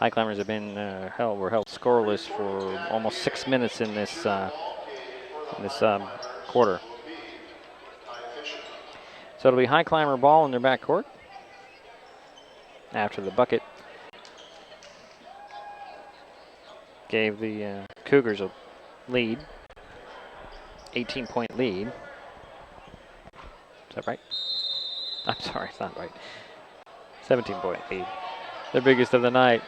Highclimbers have been were held scoreless for almost 6 minutes in this quarter. So it'll be Highclimber ball in their backcourt after the bucket gave the Cougars a lead, 18-point lead. Is that right? I'm sorry, it's not right. 17-point lead, their biggest of the night.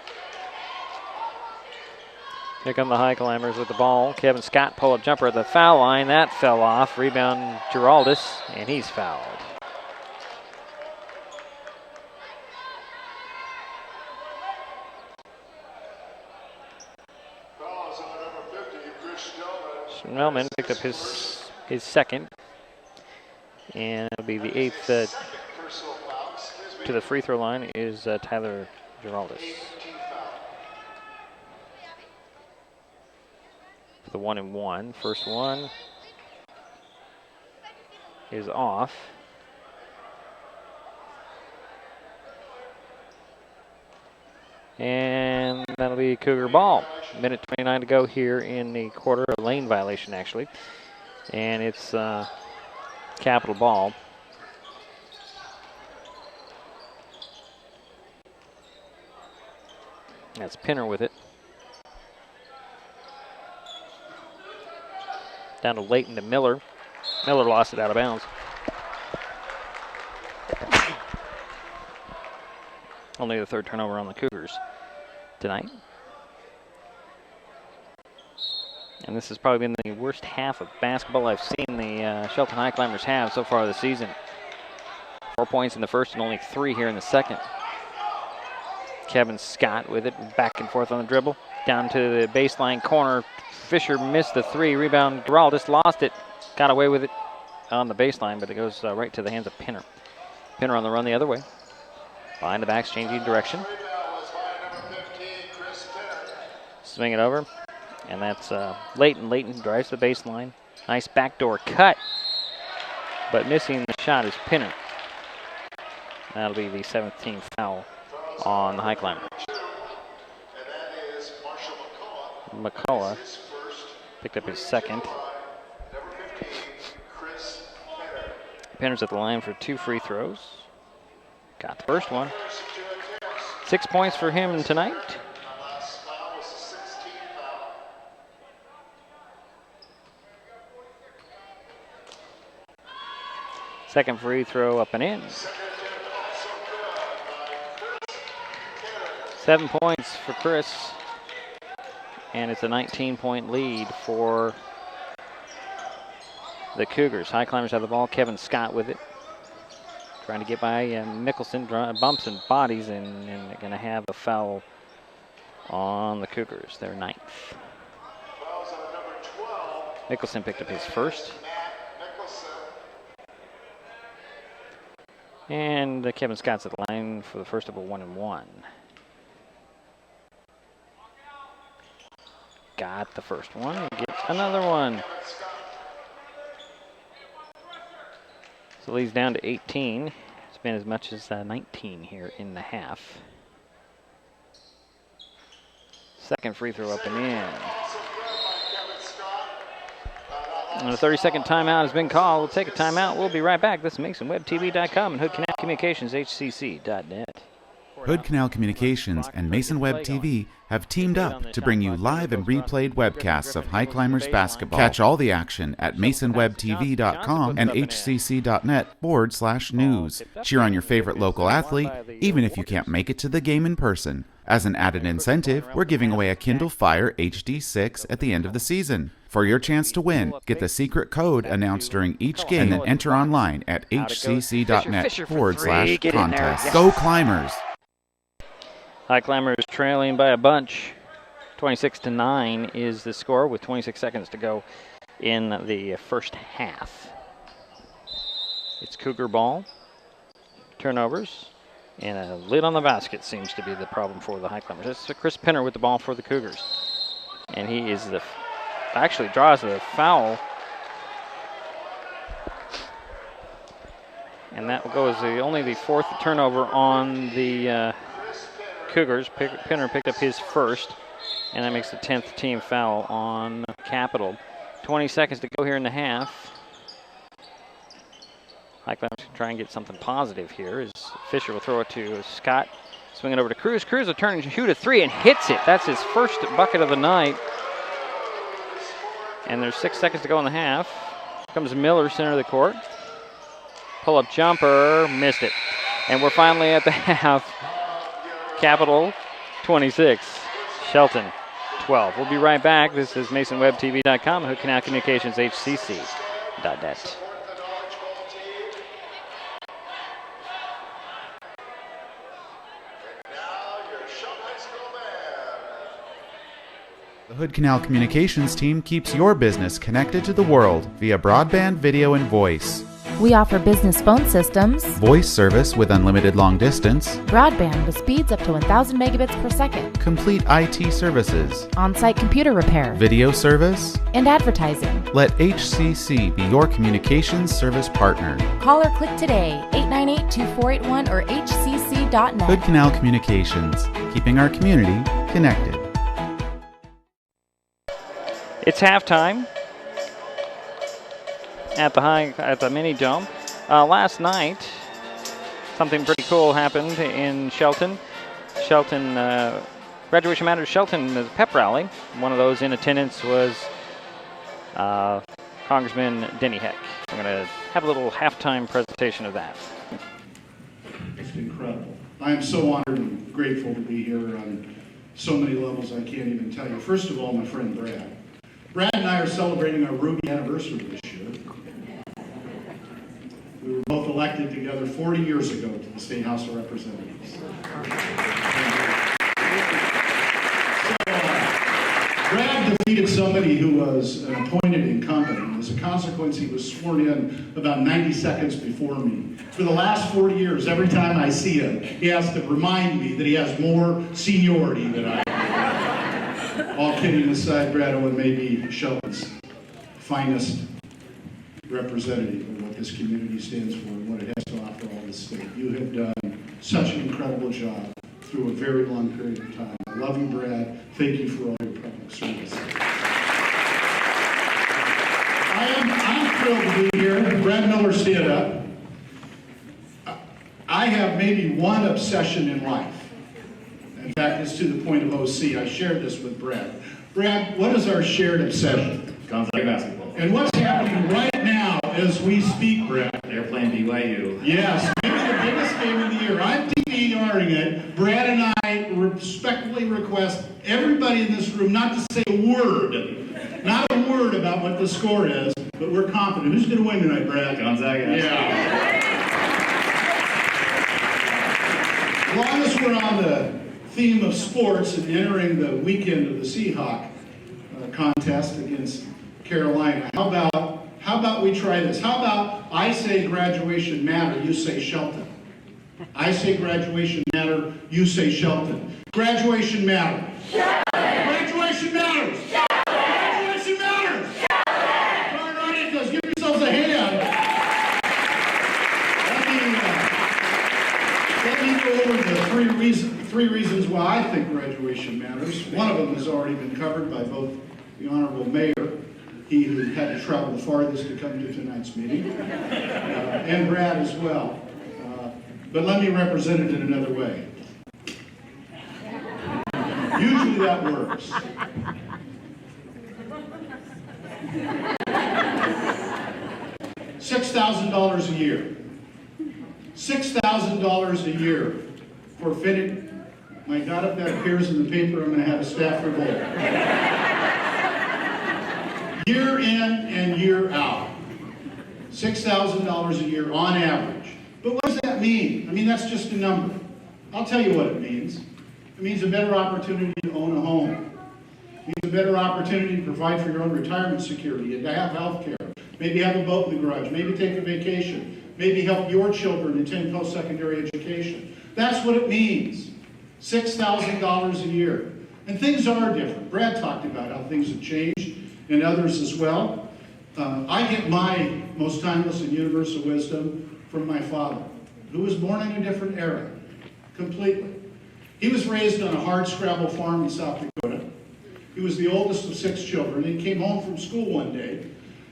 Here come the Highclimbers with the ball. Kevin Scott, pull-up jumper at the foul line. That fell off. Rebound, Giraldez, and he's fouled. Schmelman picked up his second. And it'll be the 8th to the free throw line is Tyler Giraldez. The 1-and-1. First one is off. And that'll be Cougar ball. Minute 29 to go here in the quarter. A lane violation, actually. And it's Capital ball. That's Pinner with it. Down to Layton to Miller. Miller lost it out of bounds. Only the 3rd turnover on the Cougars tonight. And this has probably been the worst half of basketball I've seen the Shelton Highclimbers have so far this season. 4 points in the first and only 3 here in the second. Kevin Scott with it, back and forth on the dribble. Down to the baseline corner. Fisher missed the 3. Rebound, Giraldez lost it. Got away with it on the baseline, but it goes right to the hands of Pinner. Pinner on the run the other way. Behind the backs, changing direction. Swing it over. And that's Layton. Layton drives the baseline. Nice backdoor cut. But missing the shot is Pinner. That'll be the 7th team foul on the Highclimbers. McCullough picked up his second. Pinner's at the line for 2 free throws. Got the first one. 6 points for him tonight. Second free throw up and in. 7 points for Chris. And it's a 19-point lead for the Cougars. Highclimbers have the ball. Kevin Scott with it. Trying to get by Mickelson. Bumps and bodies, and they're going to have a foul on the Cougars. Their 9th. Mickelson picked up his first. And Kevin Scott's at the line for the first of a 1-and-1. Got the first one. Gets another one. So leads down to 18. It's been as much as 19 here in the half. Second free throw up and in. And a 30-second timeout has been called. We'll take a timeout. We'll be right back. This is MasonWebTV.com and Hood Canal Communications, HCC.net. Hood Canal Communications and Mason Web TV have teamed up to bring you live and replayed webcasts of Highclimbers basketball. Catch all the action at MasonWebTV.com and HCC.net/news. Cheer on your favorite local athlete, even if you can't make it to the game in person. As an added incentive, we're giving away a Kindle Fire HD6 at the end of the season. For your chance to win, get the secret code announced during each game and then enter online at HCC.net/contest. Go Climbers! Highclimbers trailing by a bunch. 26-9 is the score with 26 seconds to go in the first half. It's Cougar ball. Turnovers. And a lid on the basket seems to be the problem for the Highclimbers. It's Chris Pinner with the ball for the Cougars. And he is actually draws the foul. And that will go as only the fourth turnover on the Cougars. Pinner picked up his first, and that makes the 10th team foul on Capital. 20 seconds to go here in the half. Highclimbers try and get something positive here as Fisher will throw it to Scott. Swing it over to Cruz. Cruz will turn and shoot a three and hits it. That's his first bucket of the night. And there's 6 seconds to go in the half. Comes Miller, center of the court. Pull-up jumper, missed it. And we're finally at the half. Capital 26, Shelton 12. We'll be right back. This is MasonWebTV.com, Hood Canal Communications, HCC.net. The Hood Canal Communications team keeps your business connected to the world via broadband, video, and voice. We offer business phone systems, Voice service with unlimited long distance, broadband with speeds up to 1,000 megabits per second, complete IT services, on-site computer repair, video service, and advertising. Let HCC be your communications service partner. Call or click today, 898-2481 or hcc.net. Hood Canal Communications, keeping our community connected. It's halftime at the mini dome. Last night, something pretty cool happened in Shelton. Graduation Matters Shelton pep rally. One of those in attendance was Congressman Denny Heck. I'm going to have a little halftime presentation of that. It's incredible. I am so honored and grateful to be here on so many levels I can't even tell you. First of all, my friend Brad. Brad and I are celebrating our Ruby anniversary this year. We were both elected together 40 years ago to the State House of Representatives. So, Brad defeated somebody who was an appointed incumbent. As a consequence, he was sworn in about 90 seconds before me. For the last 40 years, every time I see him, he has to remind me that he has more seniority than I do. All kidding aside, Brad Owen may be Shelton's finest representative of what this community stands for and what it has to offer all this state. You have done such an incredible job through a very long period of time. I love you, Brad. Thank you for all your public service. I'm thrilled to be here. Brad Miller, stand up. I have maybe one obsession in life. In fact, it's to the point of OC. I shared this with Brad. Brad, what is our shared obsession? College basketball. And what's happening right now as we speak, Brad? They're playing BYU. Yes, maybe the biggest game of the year. I'm DVRing it. Brad and I respectfully request everybody in this room not to say a word about what the score is, but we're confident. Who's going to win tonight, Brad? Gonzaga. Yeah. As long as we're on the theme of sports and entering the weekend of the Seahawk contest against Carolina, how about we try this? How about I say graduation matter, you say Shelton. I say graduation matter, you say Shelton. Graduation matter. Shelton! Graduation matters. Shelton! Graduation matters. Shelton! Darn right it does. Give yourselves a hand. Let me go over the three reasons why I think graduation matters. One of them has already been covered by both the Honorable Mayor, he who had to travel the farthest to come to tonight's meeting, and Brad as well. But let me represent it in another way. Usually that works. $6,000 a year. $6,000 a year for fitting. My God, if that appears in the paper, I'm going to have a staff revolt. Year in and year out. $6,000 a year on average. But what does that mean? I mean, that's just a number. I'll tell you what it means. It means a better opportunity to own a home. It means a better opportunity to provide for your own retirement security and to have health care. Maybe have a boat in the garage. Maybe take a vacation. Maybe help your children attend post-secondary education. That's what it means. $6,000 a year. And things are different. Brad talked about how things have changed, and others as well. I get my most timeless and universal wisdom from my father, who was born in a different era, completely. He was raised on a hard-scrabble farm in South Dakota. He was the oldest of 6 children. He came home from school one day,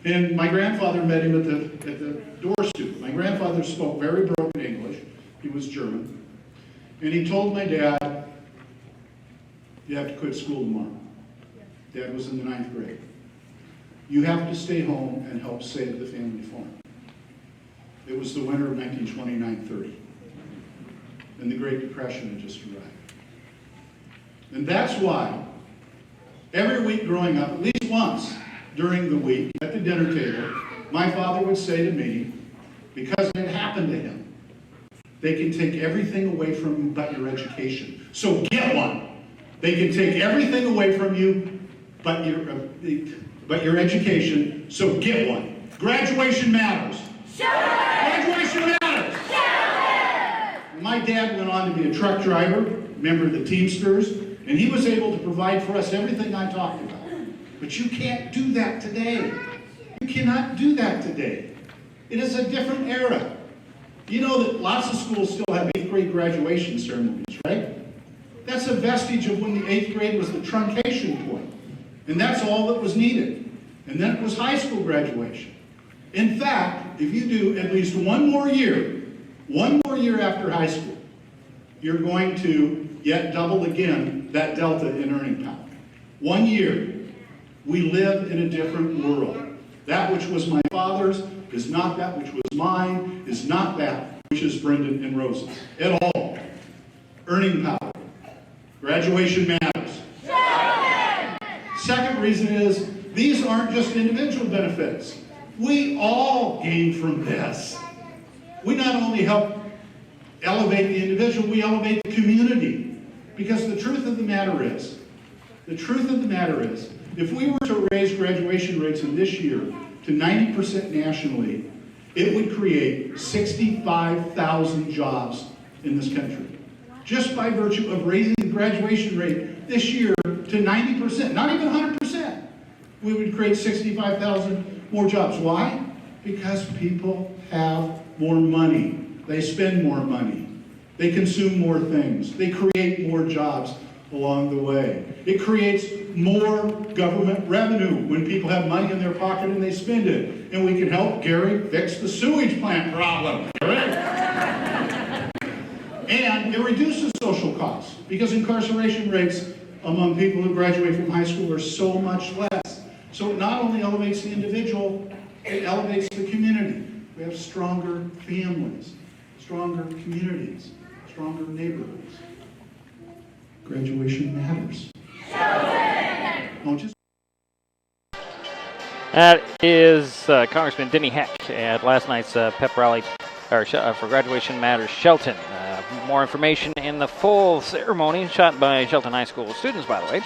and my grandfather met him at the door stoop. My grandfather spoke very broken English. He was German. And he told my dad, you have to quit school tomorrow. Dad was in the 9th grade. You have to stay home and help save the family farm. It was the winter of 1929-30, and the Great Depression had just arrived. And that's why every week growing up, at least once during the week at the dinner table, my father would say to me, because it had happened to him, they can take everything away from you but your education. So get one. They can take everything away from you but your education, so get one. Graduation matters. Graduation matters. My dad went on to be a truck driver, member of the Teamsters, and he was able to provide for us everything I talked about. But you can't do that today. You cannot do that today. It is a different era. You know that lots of schools still have 8th grade graduation ceremonies, right? That's a vestige of when the 8th grade was the truncation point. And that's all that was needed. And then it was high school graduation. In fact, if you do at least one more year after high school, you're going to yet double again that delta in earning power. 1 year. We live in a different world. That which was my father's is not that which was mine, is not that which is Brendan and Rose's at all. Earning power. Graduation matters. Second reason is, these aren't just individual benefits. We all gain from this. We not only help elevate the individual, we elevate the community. Because the truth of the matter is, if we were to raise graduation rates in this year to 90% nationally, it would create 65,000 jobs in this country. Just by virtue of raising the graduation rate this year to 90%, not even 100%, we would create 65,000 more jobs. Why? Because people have more money. They spend more money. They consume more things. They create more jobs along the way. It creates more government revenue when people have money in their pocket and they spend it. And we can help Gary fix the sewage plant problem. And it reduces social costs because incarceration rates among people who graduate from high school are so much less. So it not only elevates the individual, it elevates the community. We have stronger families, stronger communities, stronger neighborhoods. Graduation matters. Oh, just That is Congressman Denny Heck at last night's pep rally for Graduation Matters Shelton. More information in the full ceremony shot by Shelton High School students, by the way,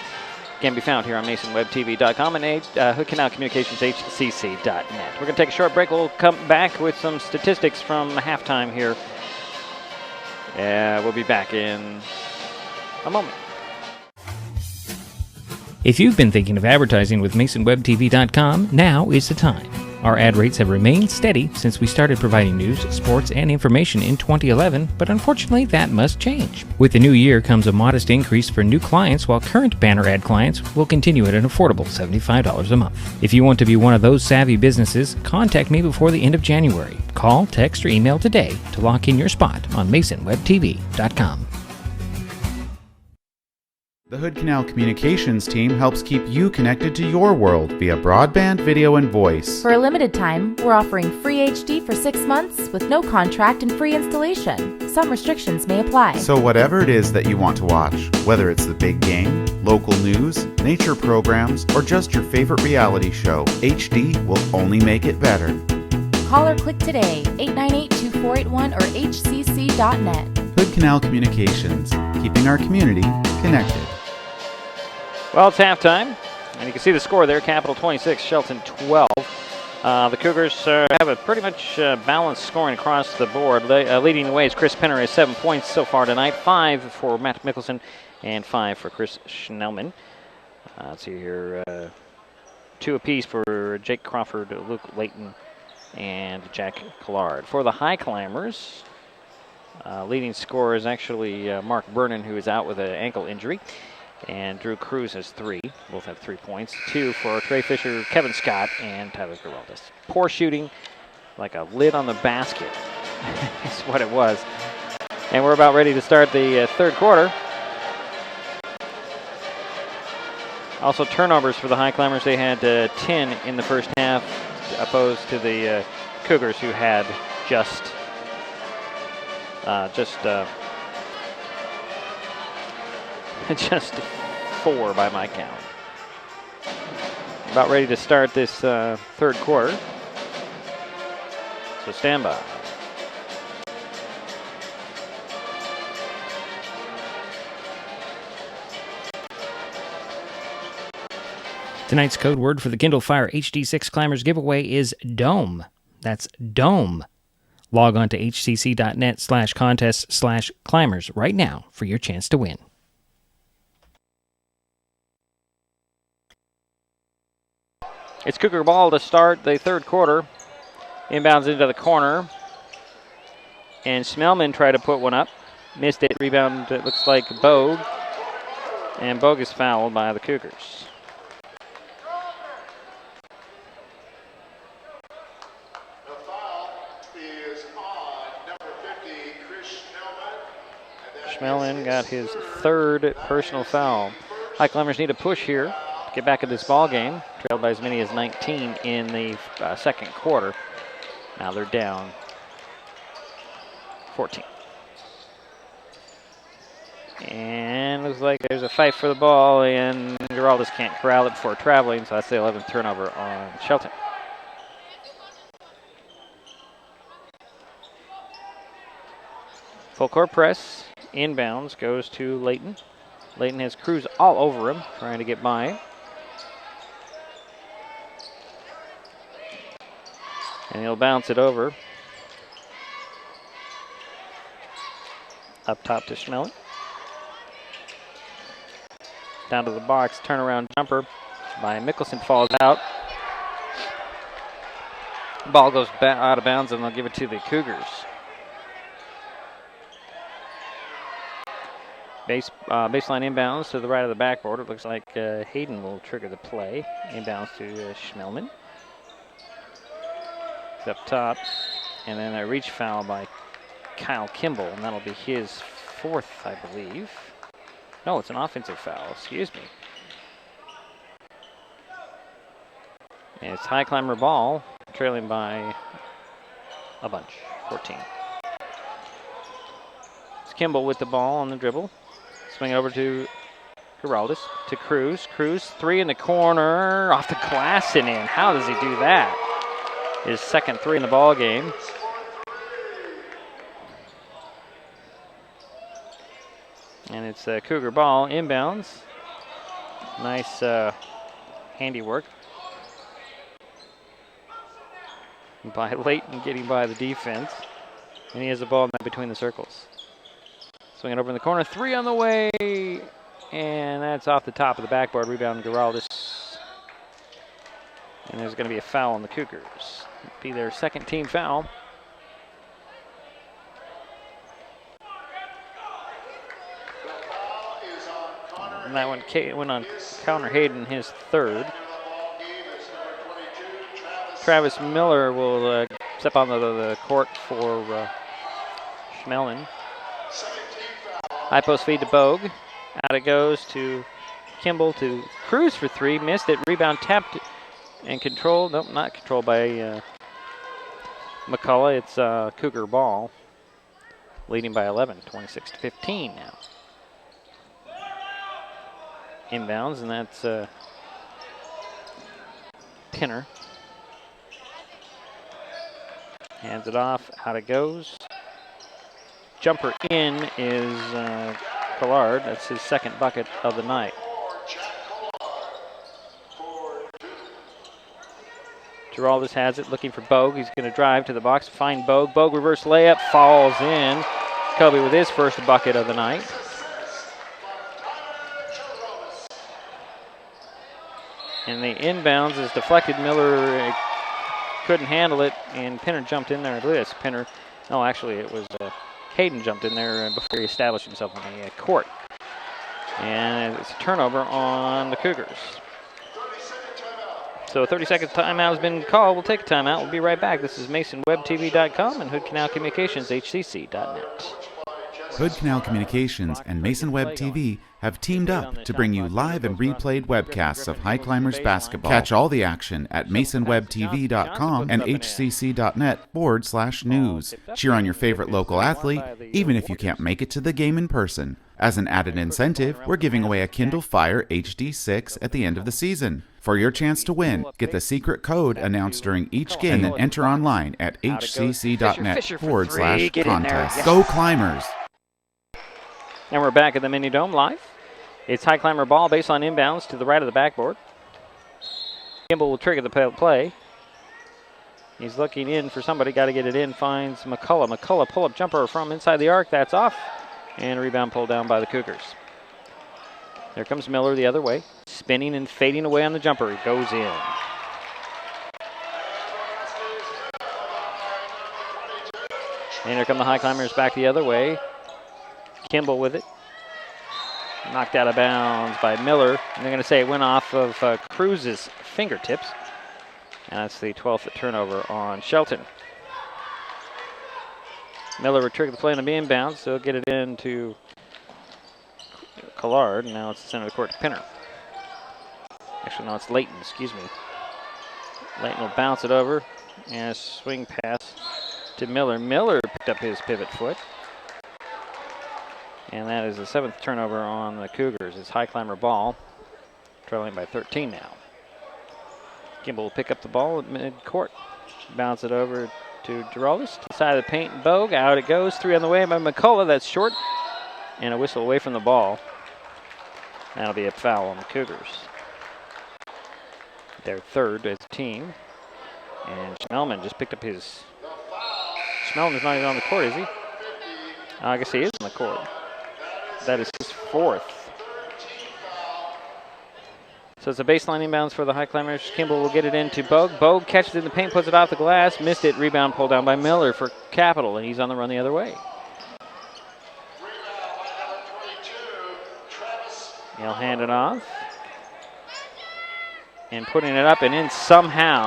can be found here on MasonWebTV.com and Hood Canal Communications HCC.net. We're going to take a short break. We'll come back with some statistics from halftime here. We'll be back in a moment. If you've been thinking of advertising with MasonWebTV.com, now is the time. Our ad rates have remained steady since we started providing news, sports, and information in 2011, but unfortunately that must change. With the new year comes a modest increase for new clients, while current banner ad clients will continue at an affordable $75 a month. If you want to be one of those savvy businesses, contact me before the end of January. Call, text, or email today to lock in your spot on MasonWebTV.com. The Hood Canal Communications team helps keep you connected to your world via broadband, video, and voice. For a limited time, we're offering free HD for 6 months with no contract and free installation. Some restrictions may apply. So whatever it is that you want to watch, whether it's the big game, local news, nature programs, or just your favorite reality show, HD will only make it better. Call or click today, 898-2481 or hcc.net. Hood Canal Communications, keeping our community connected. Well, it's halftime, and you can see the score there, Capital 26, Shelton 12. The Cougars have a pretty much balanced scoring across the board. Leading the way is Chris Penner has 7 points so far tonight, 5 for Matt Mickelson and 5 for Chris Schnellman. Let's see here, 2 apiece for Jake Crawford, Luke Layton, and Jack Collard. For the Highclimbers, leading scorer is actually Mark Vernon, who is out with an ankle injury. And Drew Cruz has 3. Both have 3 points. 2 for Trey Fisher, Kevin Scott, and Tyler Geraldus. Poor shooting, like a lid on the basket is what it was. And we're about ready to start the third quarter. Also turnovers for the Highclimbers. They had 10 in the first half, opposed to the Cougars, who had just 4 by my count. About ready to start this third quarter. So stand by. Tonight's code word for the Kindle Fire HD6 Climbers giveaway is DOME. That's DOME. Log on to hcc.net/contest/climbers right now for your chance to win. It's Cougar ball to start the third quarter. Inbounds into the corner. And Smellman tried to put one up. Missed it. Rebound, it looks like Bogue. And Bogue is fouled by the Cougars. Schmelin got his 3rd personal foul. Highclimbers need a push here to get back in this ball game. Trailed by as many as 19 in the second quarter. Now they're down 14. And looks like there's a fight for the ball, and Geraldus can't corral it before traveling, so that's the 11th turnover on Shelton. Full court press. Inbounds goes to Layton. Layton has Cruz all over him, trying to get by. And he'll bounce it over. Up top to Schmelling. Down to the box, turnaround jumper by Mickelson, falls out. Ball goes out of bounds, and they'll give it to the Cougars. Baseline inbounds to the right of the backboard. It looks like Hayden will trigger the play. Inbounds to Schmelman. It's up top. And then a reach foul by Kyle Kimball, and that'll be his 4th, I believe. No, it's an offensive foul. Excuse me. And it's Highclimber ball, trailing by a bunch, 14. It's Kimball with the ball on the dribble. Swing it over to Giraldez, to Cruz. Cruz, 3 in the corner, off the glass and in. How does he do that? His second 3 in the ball game. And it's a Cougar ball, inbounds. Nice handiwork by Layton, getting by the defense. And he has the ball between the circles. Swing it over in the corner, 3 on the way. And that's off the top of the backboard. Rebound, Giraldez. And there's going to be a foul on the Cougars. It'll be their second team foul. And that one went on Connor Hayden, his third. Travis Miller will step on the court for Schmelin. High post feed to Bogue. Out it goes to Kimball, to Cruz for 3. Missed it. Rebound tapped and controlled. Nope, not controlled by McCullough. It's Cougar ball. Leading by 11, 26-15 now. Inbounds, and that's Pinner. Hands it off. Out it goes. Jumper in is Collard. That's his second bucket of the night. Giraldez has it, looking for Bogue. He's going to drive to the box, find Bogue. Bogue reverse layup, falls in. Kobe with his first bucket of the night. And the inbounds is deflected. Miller couldn't handle it, and Pinner jumped in there. I believe it's Pinner. No, actually, it was Hayden jumped in there before he established himself on the court. And it's a turnover on the Cougars. So a 30-second timeout has been called. We'll take a timeout. We'll be right back. This is MasonWebTV.com and Hood Canal Communications, HCC.net. Hood Canal Communications and Mason Web TV have teamed up to bring you live and replayed webcasts of Highclimbers basketball. Catch all the action at MasonWebTV.com and HCC.net/news. Cheer on your favorite local athlete, even if you can't make it to the game in person. As an added incentive, we're giving away a Kindle Fire HD6 at the end of the season. For your chance to win, get the secret code announced during each game and then enter online at HCC.net/contest. Go Climbers! And we're back at the Mini Dome live. It's Highclimber ball, baseline inbounds to the right of the backboard. Kimball will trigger the play. He's looking in for somebody, got to get it in, finds McCullough. McCullough pull-up jumper from inside the arc, that's off. And a rebound pulled down by the Cougars. There comes Miller the other way, spinning and fading away on the jumper. He goes in. And here come the Highclimbers back the other way. Kimball with it. Knocked out of bounds by Miller. And they're going to say it went off of Cruz's fingertips. And that's the 12th turnover on Shelton. Miller would trigger the play on the inbounds, so he'll get it into Collard. Now it's the center of the court to Pinner. Actually, no, it's Layton, excuse me. Layton will bounce it over. And a swing pass to Miller. Miller picked up his pivot foot. And that is the 7th turnover on the Cougars. It's Highclimber ball, trailing by 13 now. Kimball will pick up the ball at mid-court. Bounce it over to Giraldez, to the side of the paint. Bogue, out it goes. 3 on the way by McCullough. That's short. And a whistle away from the ball. That'll be a foul on the Cougars. Their third as a team. And Schmelman just picked up his... Schmelman's not even on the court, is he? I guess he is on the court. That is his 4th. So it's a baseline inbounds for the Highclimbers. Kimball will get it into Bogue. Bogue catches it in the paint, puts it off the glass, missed it. Rebound pulled down by Miller for Capital, and he's on the run the other way. He'll hand it off. And putting it up and in somehow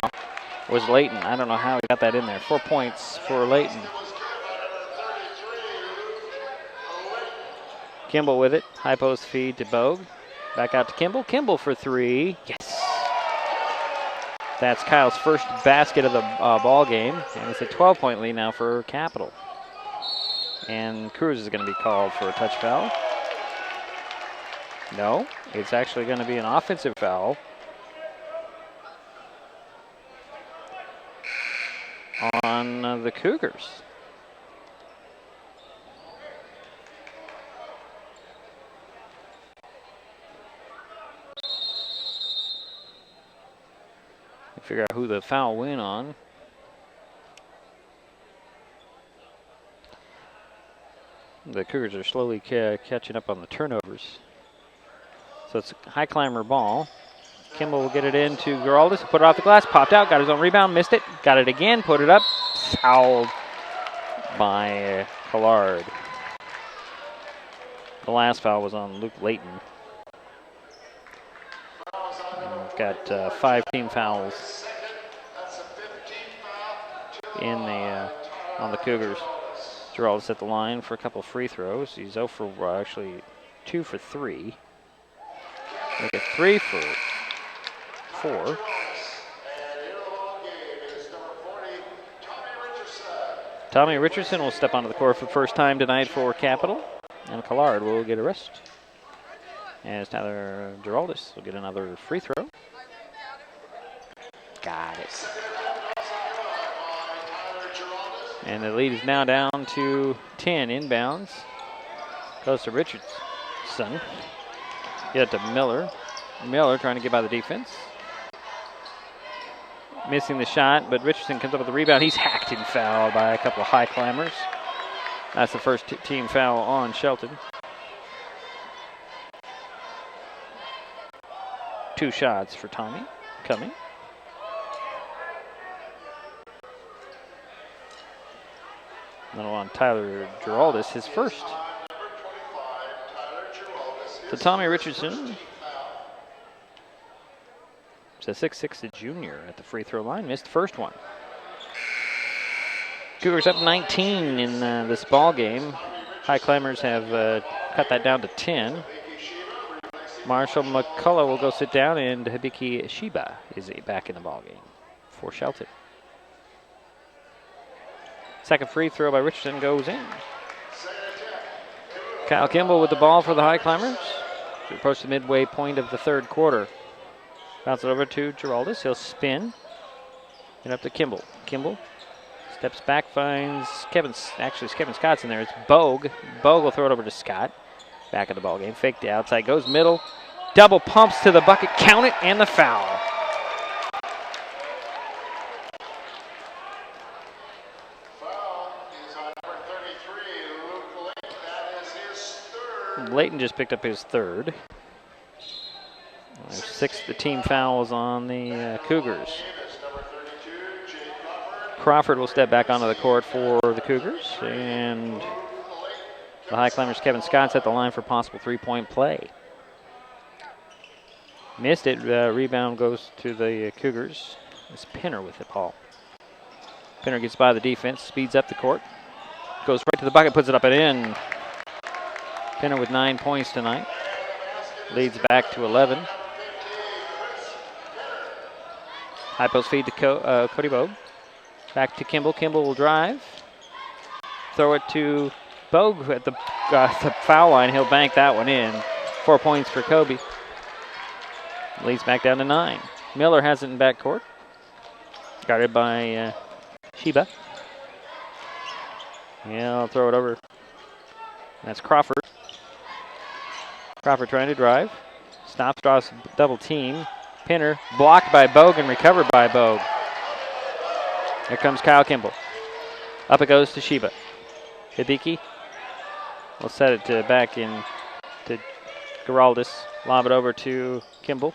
was Layton. I don't know how he got that in there. 4 points for Layton. Kimball with it. High post feed to Bogue. Back out to Kimball. Kimball for 3. Yes. That's Kyle's first basket of the ball game. And it's a 12-point lead now for Capital. And Cruz is going to be called for a touch foul. No, it's actually going to be an offensive foul on the Cougars. Figure out who the foul went on. The Cougars are slowly catching up on the turnovers. So it's a high climber ball. Kimball will get it into Giraldez, put it off the glass, popped out, got his own rebound, missed it, got it again, put it up, fouled by Collard. The last foul was on Luke Layton. We've got 5 team fouls in the on the Cougars. Giraldez at the line for a couple free throws. He's 0 for actually 2 for 3. Make it 3 for 4. Tommy Richardson will step onto the court for the first time tonight for Capital, and Collard will get a rest. As Tyler Giraldez will get another free throw. Got it. And the lead is now down to 10 inbounds. Goes to Richardson. Get to Miller. Miller trying to get by the defense. Missing the shot, but Richardson comes up with the rebound. He's hacked and fouled by a couple of high climbers. That's the first team foul on Shelton. 2 shots for Tommy coming. Another on Tyler Giraldez, his first. So Tommy Richardson, it's a 6'6" junior at the free throw line, missed the first one. Cougars up 19 in this ball game. High climbers have cut that down to 10. Marshall McCullough will go sit down, and Hibiki Shiba is back in the ball game for Shelton. Second free throw by Richardson goes in. Kyle Kimball with the ball for the High Climbers. To approach the midway point of the third quarter. Bounce it over to Giraldez. He'll spin. And up to Kimball. Kimball steps back, finds Kevin Scott's in there. It's Bogue. Bogue will throw it over to Scott. Back of the ball game. Fake the outside. Goes middle. Double pumps to the bucket. Count it, and the foul. Layton just picked up his third. There's 6 team fouls on the Cougars. Crawford will step back onto the court for the Cougars, and the High Climbers' Kevin Scott's at the line for possible 3-point play. Missed it. Rebound goes to the Cougars. It's Pinner with it, Paul. Pinner gets by the defense, speeds up the court, goes right to the bucket, puts it up and in. Pinner with 9 points tonight. Leads back to 11. High post feed to Cody Bogue. Back to Kimball. Kimball will drive. Throw it to Bogue at the foul line. He'll bank that one in. 4 points for Kobe. Leads back down to 9. Miller has it in backcourt. Guarded by Shiba. Yeah, I'll throw it over. That's Crawford. Crawford trying to drive. Stops, draws double team. Pinner blocked by Bogue and recovered by Bogue. Here comes Kyle Kimball. Up it goes to Shiba. Hibiki will set it back in to Giraldez. Lob it over to Kimball.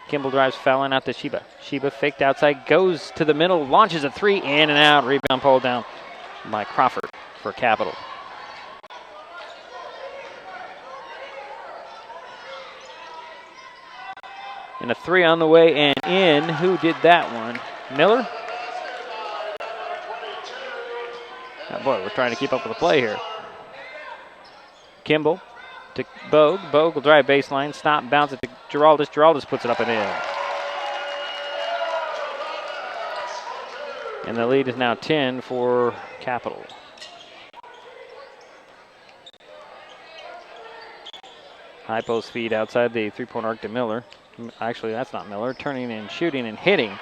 Kimball drives, fouling out to Shiba. Shiba faked outside, goes to the middle, launches a 3, in and out. Rebound pulled down by Crawford for Capital. And a 3 on the way and in. Who did that one? Miller? Oh boy, we're trying to keep up with the play here. Kimball to Bogue. Bogue will drive baseline, stop, bounce it to Giraldez. Giraldez puts it up and in. And the lead is now 10 for Capital. High post feed outside the three-point arc to Miller. Actually, that's not Miller. Turning and shooting and hitting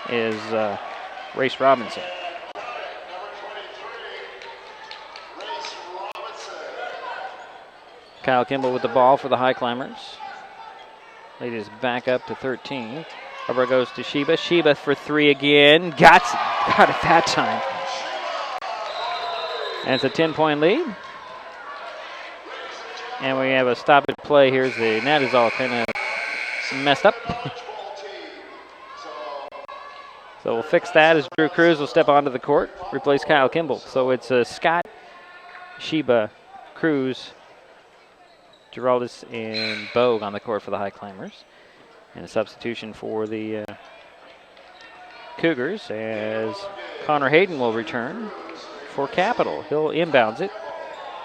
is Race Robinson. Kyle Kimball with the ball for the Highclimbers. Lead is back up to 13. Over it goes to Sheba. Sheba for three again. Got it that time. And it's a 10-point lead. And we have a stop and play here. The net is all kind of messed up. So we'll fix that as Drew Cruz will step onto the court, replace Kyle Kimball. So it's Scott, Sheba, Cruz, Geraldus, and Bogue on the court for the Highclimbers. And a substitution for the Cougars as Connor Hayden will return for Capital. He'll inbounds it,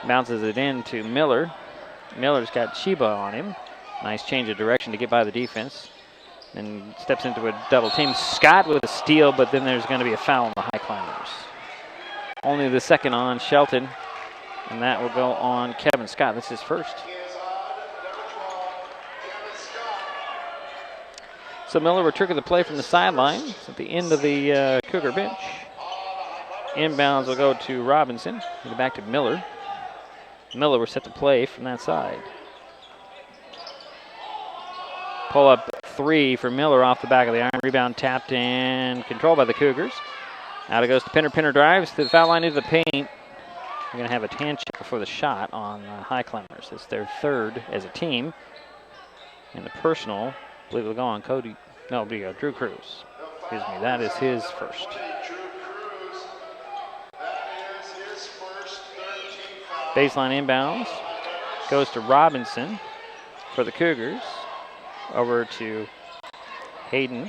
bounces it in to Miller. Miller's got Sheba on him. Nice change of direction to get by the defense. And steps into a double team. Scott with a steal, but then there's going to be a foul on the Highclimbers. Only the second on Shelton, and that will go on Kevin Scott. That's his first. So Miller will trigger the play from the sideline at the end of the Cougar bench. Inbounds will go to Robinson. Get back to Miller. Miller will set the play from that side. Pull up three for Miller off the back of the iron. Rebound tapped and controlled by the Cougars. Out it goes to Pinner. Pinner drives to the foul line into the paint. We're going to have a hand check before the shot on Highclimbers. It's their third as a team. And the personal, I believe it'll go on Drew Cruz. Excuse me, that is his first. Baseline inbounds goes to Robinson for the Cougars. Over to Hayden.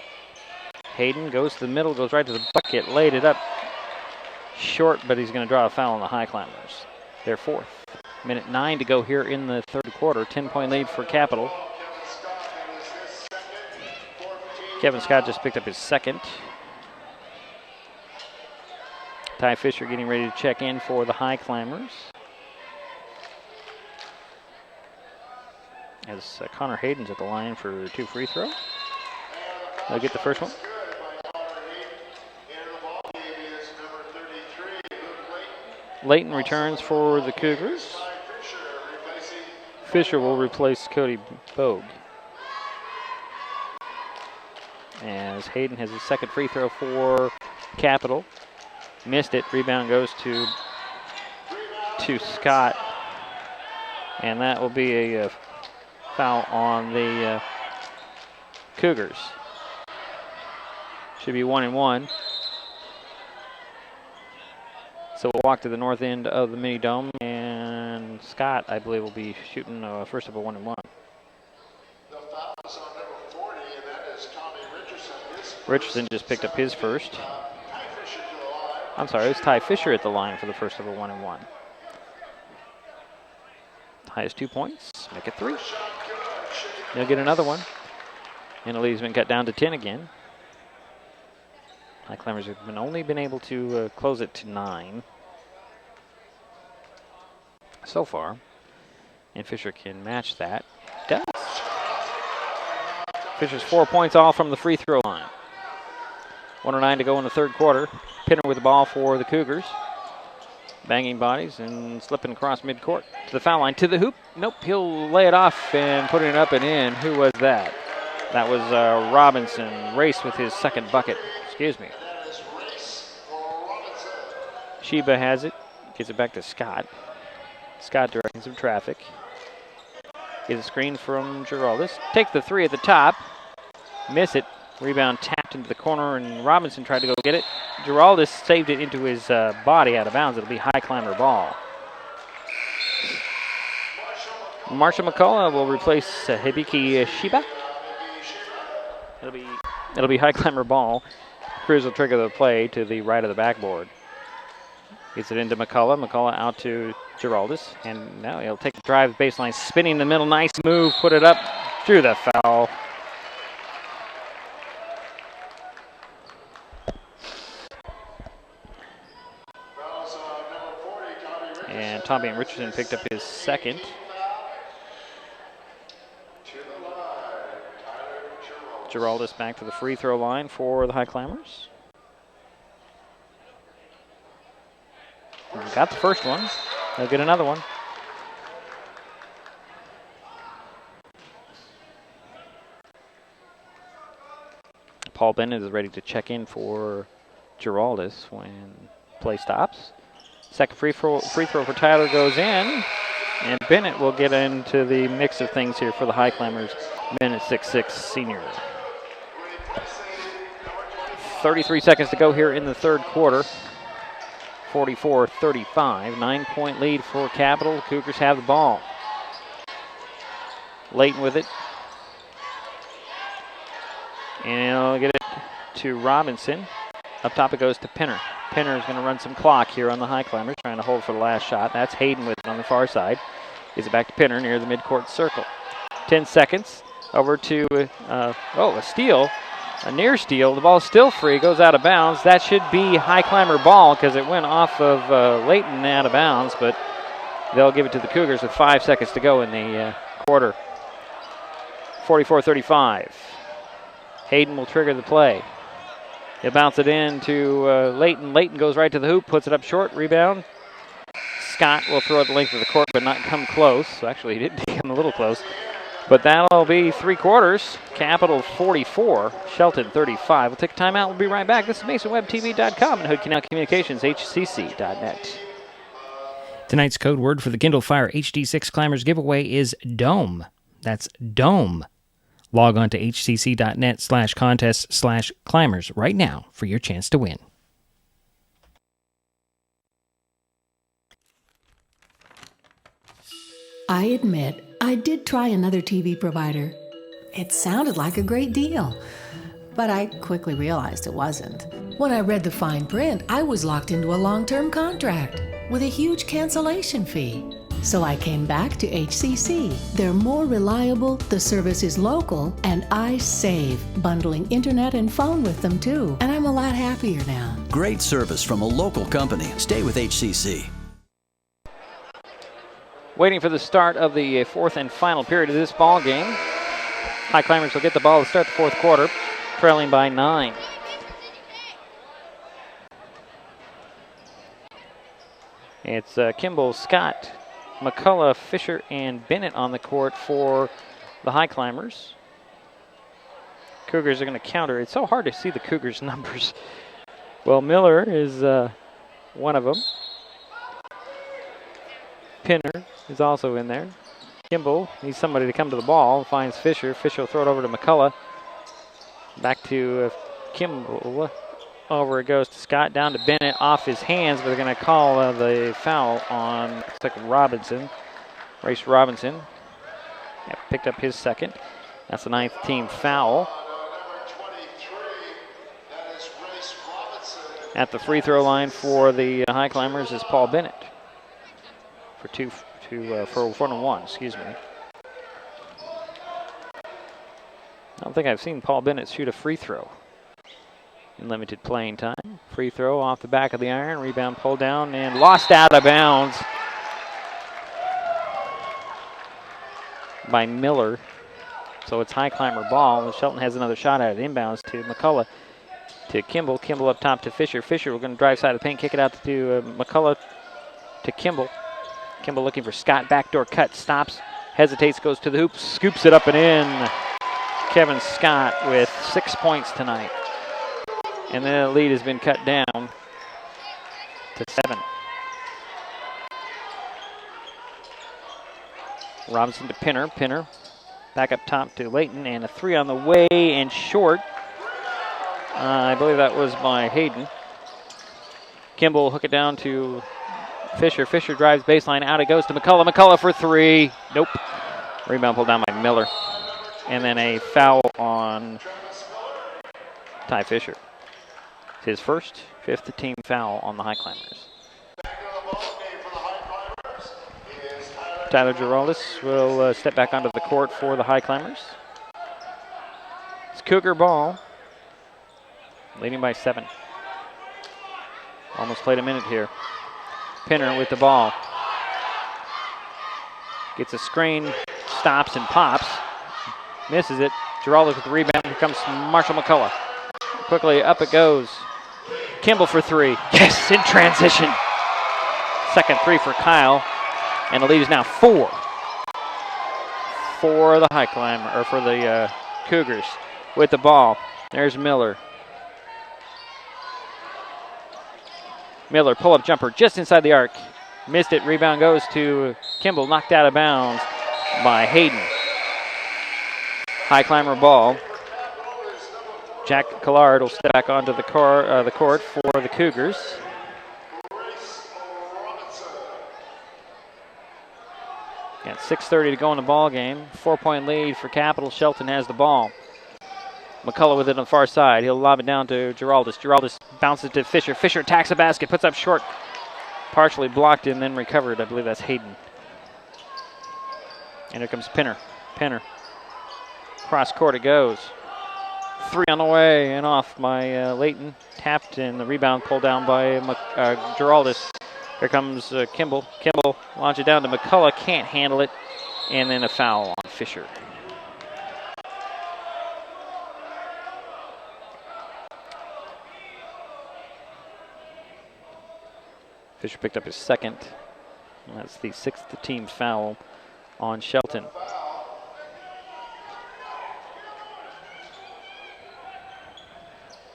Hayden goes to the middle, goes right to the bucket, laid it up short, but he's going to draw a foul on the Highclimbers. Their fourth. Minute 9 to go here in the third quarter. 10-point lead for Capital. Kevin Scott just picked up his second. Ty Fisher getting ready to check in for the Highclimbers. As Connor Hayden's at the line for 2 free throw. They'll get the first one. Layton returns for the Cougars. Fisher will replace Cody Bogue. As Hayden has his second free throw for Capital. Missed it. Rebound goes to Scott. And that will be a foul on the Cougars. Should be 1-1. So we'll walk to the north end of the mini dome, and Scott, I believe, will be shooting first of a 1-1. Richardson just picked up his first. I'm sorry, it was Ty Fisher at the line for the first of a 1-1. Ty has 2 points, make it 3. He'll get another one. And the lead's been cut down to 10 again. Highclimbers have only been able to close it to 9 so far. And Fisher can match that. Does. Fisher's 4 points all from the free throw line. 1:09 to go in the third quarter. Pinner with the ball for the Cougars. Banging bodies and slipping across midcourt to the foul line, to the hoop. Nope, he'll lay it off and put it up and in. Who was that? That was Robinson. Race with his second bucket. Excuse me. Sheba has it. Gets it back to Scott. Scott directing some traffic. Gets a screen from Geraldus. Take the three at the top. Miss it. Rebound tapped into the corner, and Robinson tried to go get it. Geraldus saved it into his body out of bounds. It'll be Highclimber ball. Marshall McCullough will replace Hibiki Sheba. It'll be Highclimber ball. Cruz will trigger the play to the right of the backboard. Gets it into McCullough. McCullough out to Geraldus. And now he'll take the drive baseline, spinning the middle. Nice move. Put it up. Through the foul. And Tommy Richardson picked up his second. Giraldus back to the free throw line for the Highclimbers. Got the first one. They'll get another one. Paul Bennett is ready to check in for Giraldus when play stops. Second free throw for Tyler goes in, and Bennett will get into the mix of things here for the Highclimbers. Bennett, 6'6", senior. 33 seconds to go here in the third quarter. 44-35, 9-point lead for Capital. The Cougars have the ball. Layton with it. And I'll get it to Robinson. Up top it goes to Pinner. Pinner is going to run some clock here on the Highclimbers, trying to hold for the last shot. That's Hayden with it on the far side. Gives it back to Pinner near the midcourt circle. 10 seconds. Over to, a steal. A near steal. The ball's still free. Goes out of bounds. That should be Highclimber ball because it went off of Layton out of bounds, but they'll give it to the Cougars with 5 seconds to go in the quarter. 44-35. Hayden will trigger the play. He'll bounce it in to Layton. Layton goes right to the hoop, puts it up short, rebound. Scott will throw it the length of the court, but not come close. So actually, he did come a little close. But that'll be 3 quarters. Capital 44, Shelton 35. We'll take a timeout. We'll be right back. This is MasonWebTV.com and Hood Canal Communications, HCC.net. Tonight's code word for the Kindle Fire HD6 Climbers giveaway is DOME. That's DOME. Log on to hcc.net/contest/climbers right now for your chance to win. I admit, I did try another TV provider. It sounded like a great deal, but I quickly realized it wasn't. When I read the fine print, I was locked into a long-term contract with a huge cancellation fee. So I came back to HCC. They're more reliable, the service is local, and I save, bundling internet and phone with them too. And I'm a lot happier now. Great service from a local company. Stay with HCC. Waiting for the start of the fourth and final period of this ball game. Highclimbers will get the ball to start the fourth quarter, trailing by 9. It's Kimball, Scott, McCullough, Fisher, and Bennett on the court for the Highclimbers. Cougars are going to counter. It's so hard to see the Cougars' numbers. Well, Miller is one of them. Pinner is also in there. Kimball needs somebody to come to the ball. Finds Fisher. Fisher will throw it over to McCullough. Back to Kimball. Over it goes to Scott. Down to Bennett. Off his hands, but they're going to call the foul on, looks like Robinson. Race Robinson. Yeah, picked up his second. That's the 9th team foul. At the free throw line for the Highclimbers is Paul Bennett. For 1-1, excuse me. I don't think I've seen Paul Bennett shoot a free throw in limited playing time. Free throw off the back of the iron, rebound pulled down and lost out of bounds by Miller. So it's Highclimber ball. Shelton has another shot at it. Inbounds to McCullough, to Kimball. Kimball up top to Fisher. Fisher, we're going to drive side of the paint, kick it out to McCullough, to Kimball. Kimball looking for Scott, backdoor cut, stops, hesitates, goes to the hoop, scoops it up and in. Kevin Scott with 6 points tonight. And then the lead has been cut down to 7. Robinson to Pinner. Pinner back up top to Layton, and a 3 on the way and short. I believe that was by Hayden. Kimball will hook it down to Fisher. Fisher drives baseline out. It goes to McCullough. McCullough for 3. Nope. Rebound pulled down by Miller. And then a foul on Ty Fisher. It's his first, 5th team foul on the Highclimbers. Tyler Giraldus will step back onto the court for the Highclimbers. It's Cougar ball. Leading by 7. Almost played a minute here. Pinner with the ball. Gets a screen, stops and pops. Misses it. Giraldus with the rebound. comes Marshall McCullough. Quickly up it goes. Kimball for three. Yes, in transition. Second three for Kyle. And the lead is now 4 for the for the Cougars with the ball. There's Miller. Miller, pull-up jumper just inside the arc. Missed it. Rebound goes to Kimball. Knocked out of bounds by Hayden. Highclimber ball. Jack Collard will step back onto the court for the Cougars. Got 6:30 to go in the ball game. 4-point lead for Capital. Shelton has the ball. McCullough with it on the far side. He'll lob it down to Giraldus. Giraldus bounces to Fisher. Fisher attacks the basket, puts up short. Partially blocked and then recovered. I believe that's Hayden. And here comes Pinner. Pinner. Cross court it goes. 3 on the way and off by Layton. Tapped and the rebound pulled down by Giraldus. Here comes Kimball. Kimball launches it down to McCullough. Can't handle it. And then a foul on Fisher. Fisher picked up his second. That's the 6th team foul on Shelton.